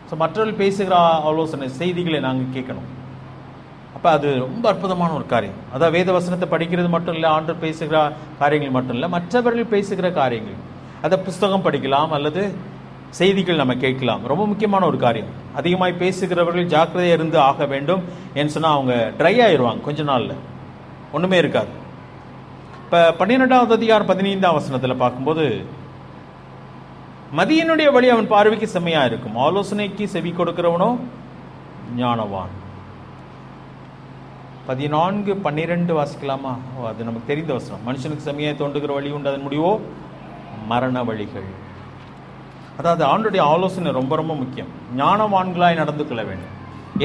ஸோ மற்றவர்கள் பேசுகிற ஆலோசனை செய்திகளை நாங்கள் கேட்கணும். அப்போ அது ரொம்ப அற்புதமான ஒரு காரியம். அதான் வேத வசனத்தை படிக்கிறது மட்டும் இல்லை, ஆண்டவர் பேசுகிற காரியங்கள் மட்டும் இல்லை, மற்றவர்கள் பேசுகிற காரியங்கள், அதை புஸ்தகம் படிக்கலாம் அல்லது செய்திகள் நம்ம கேட்கலாம். ரொம்ப முக்கியமான ஒரு காரியம். அதிகமாய் பேசுகிறவர்கள் ஜாக்கிரதையாக இருந்து ஆக வேண்டும். ஏன்னு சொன்னால் அவங்க ட்ரை ஆயிடுவாங்க, கொஞ்ச நாளில் ஒன்றுமே இருக்காது. இப்போ 12ஆவது அதிகாரம் 15ஆம் வசனத்தில் பார்க்கும்போது, மதியனுடைய வழி அவன் பார்வைக்கு செம்மையா இருக்கும், ஆலோசனைக்கு செவி கொடுக்கிறவனோ ஞானவான். 14:12 வாசிக்கலாமா? அது நமக்கு தெரிந்த வசனம். மனுஷனுக்கு செம்மையாய் தோன்றுகிற வழி உண்டு, அதன் முடிவோ மரண வழிகள். அதாவது ஆண்டுடைய ஆலோசனை ரொம்ப ரொம்ப முக்கியம். ஞானவான்களாய் நடந்து கொள்ள வேண்டும்.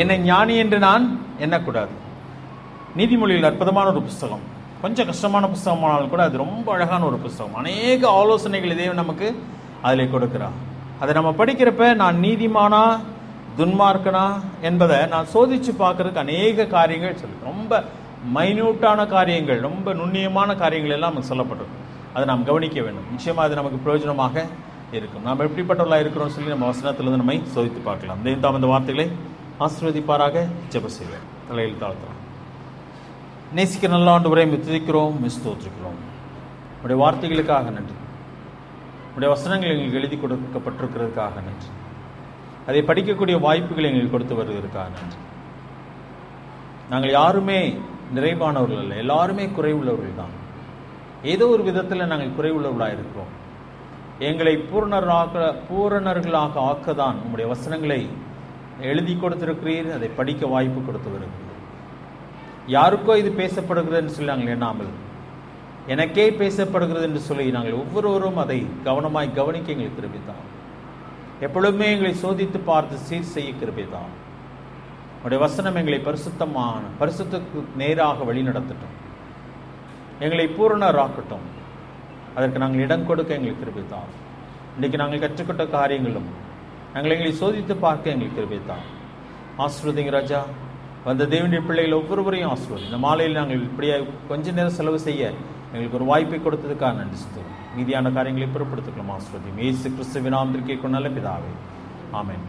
என்னை ஞானி என்று நான் எண்ணக்கூடாது. நீதிமொழியில் அற்புதமான ஒரு புஸ்தகம், கொஞ்சம் கஷ்டமான புஸ்தகமானாலும் கூட அது ரொம்ப அழகான ஒரு புஸ்தகம். அநேக ஆலோசனைகள் இதே நமக்கு அதில் கொடுக்கிறான். அதை நம்ம படிக்கிறப்ப நான் நீதிமானா துன்மார்க்கனா என்பதை நான் சோதித்து பார்க்கறதுக்கு அநேக காரியங்கள் சொல்லி, ரொம்ப மைன்யூட்டான காரியங்கள், ரொம்ப நுண்ணியமான காரியங்கள் எல்லாம் நமக்கு சொல்லப்பட்டிருக்கும். அதை நாம் கவனிக்க வேண்டும். நிச்சயமாக அது நமக்கு பிரயோஜனமாக இருக்கும். நாம் எப்படிப்பட்டவர்களாக இருக்கிறோம்னு சொல்லி நம்ம வசனத்திலிருந்து நம்மை சோதித்து பார்க்கலாம். தேவன் இந்த வார்த்தைகளை ஆசீர்வதிப்பாராக. ஜெபம் செய்வேன். தலையில் தாழ்த்தலாம். நேசிக்க நல்ல ஆண்டவரை துதிக்கிறோம், ஸ்தோத்திரிக்கிறோம். உடைய வார்த்தைகளுக்காக நன்றி. உடைய வசனங்கள் எங்களுக்கு எழுதி கொடுக்கப்பட்டிருக்கிறதுக்காக நன்றி. அதை படிக்கக்கூடிய வாய்ப்புகளை எங்களுக்கு கொடுத்து வருவதற்காக நன்றி. நாங்கள் யாருமே நிறைவானவர்கள் இல்லை, எல்லாருமே குறைவுள்ளவர்கள் தான். ஏதோ ஒரு விதத்தில் நாங்கள் குறைவுள்ளவர்களாக இருக்கிறோம். எங்களை பூரணர்களாக ஆக்கதான் உங்களுடைய வசனங்களை எழுதி கொடுத்திருக்கிறீர். அதை படிக்க வாய்ப்பு கொடுத்து வருகிறீர். யாருக்கோ இது பேசப்படுகிறதுன்னு சொல்லி நாங்கள் எண்ணாமல் எனக்கே பேசப்படுகிறது என்று சொல்லி நாங்கள் ஒவ்வொருவரும் அதை கவனமாய் கவனிக்க எங்களுக்கு கிருபைதான். எப்பொழுதுமே எங்களை சோதித்து பார்த்து சீர் செய்ய கிருபைதான். உடைய வசனம் எங்களை பரிசுத்தத்துக்கு நேராக வழி நடத்தட்டும், எங்களை பூரணராக்கட்டும். அதற்கு நாங்கள் இடம் கொடுக்க எங்களுக்கு கிருபைதான். இன்றைக்கு நாங்கள் கற்றுக்கொண்ட காரியங்களும் எங்களை சோதித்து பார்க்க எங்களுக்கு கிருபைதான். ஆசீர்வதிங்க ராஜா. வந்த தேவனுடைய பிள்ளைகள் ஒவ்வொருவரையும் ஆசீர்வதி. இந்த மாலையில் நாங்கள் இப்படியே கொஞ்ச நேரம் செலவு செய்ய எங்களுக்கு ஒரு வாய்ப்பை கொடுத்ததுக்காக நன்றி செலுத்துவோம். மீதியான காரியங்களை பொறுப்படுத்திக்கலாம். ஆசீர்வதியும். இயேசு கிறிஸ்துவின் நாமத்தில் கேட்கும் நல்ல பிதாவே, ஆமென்.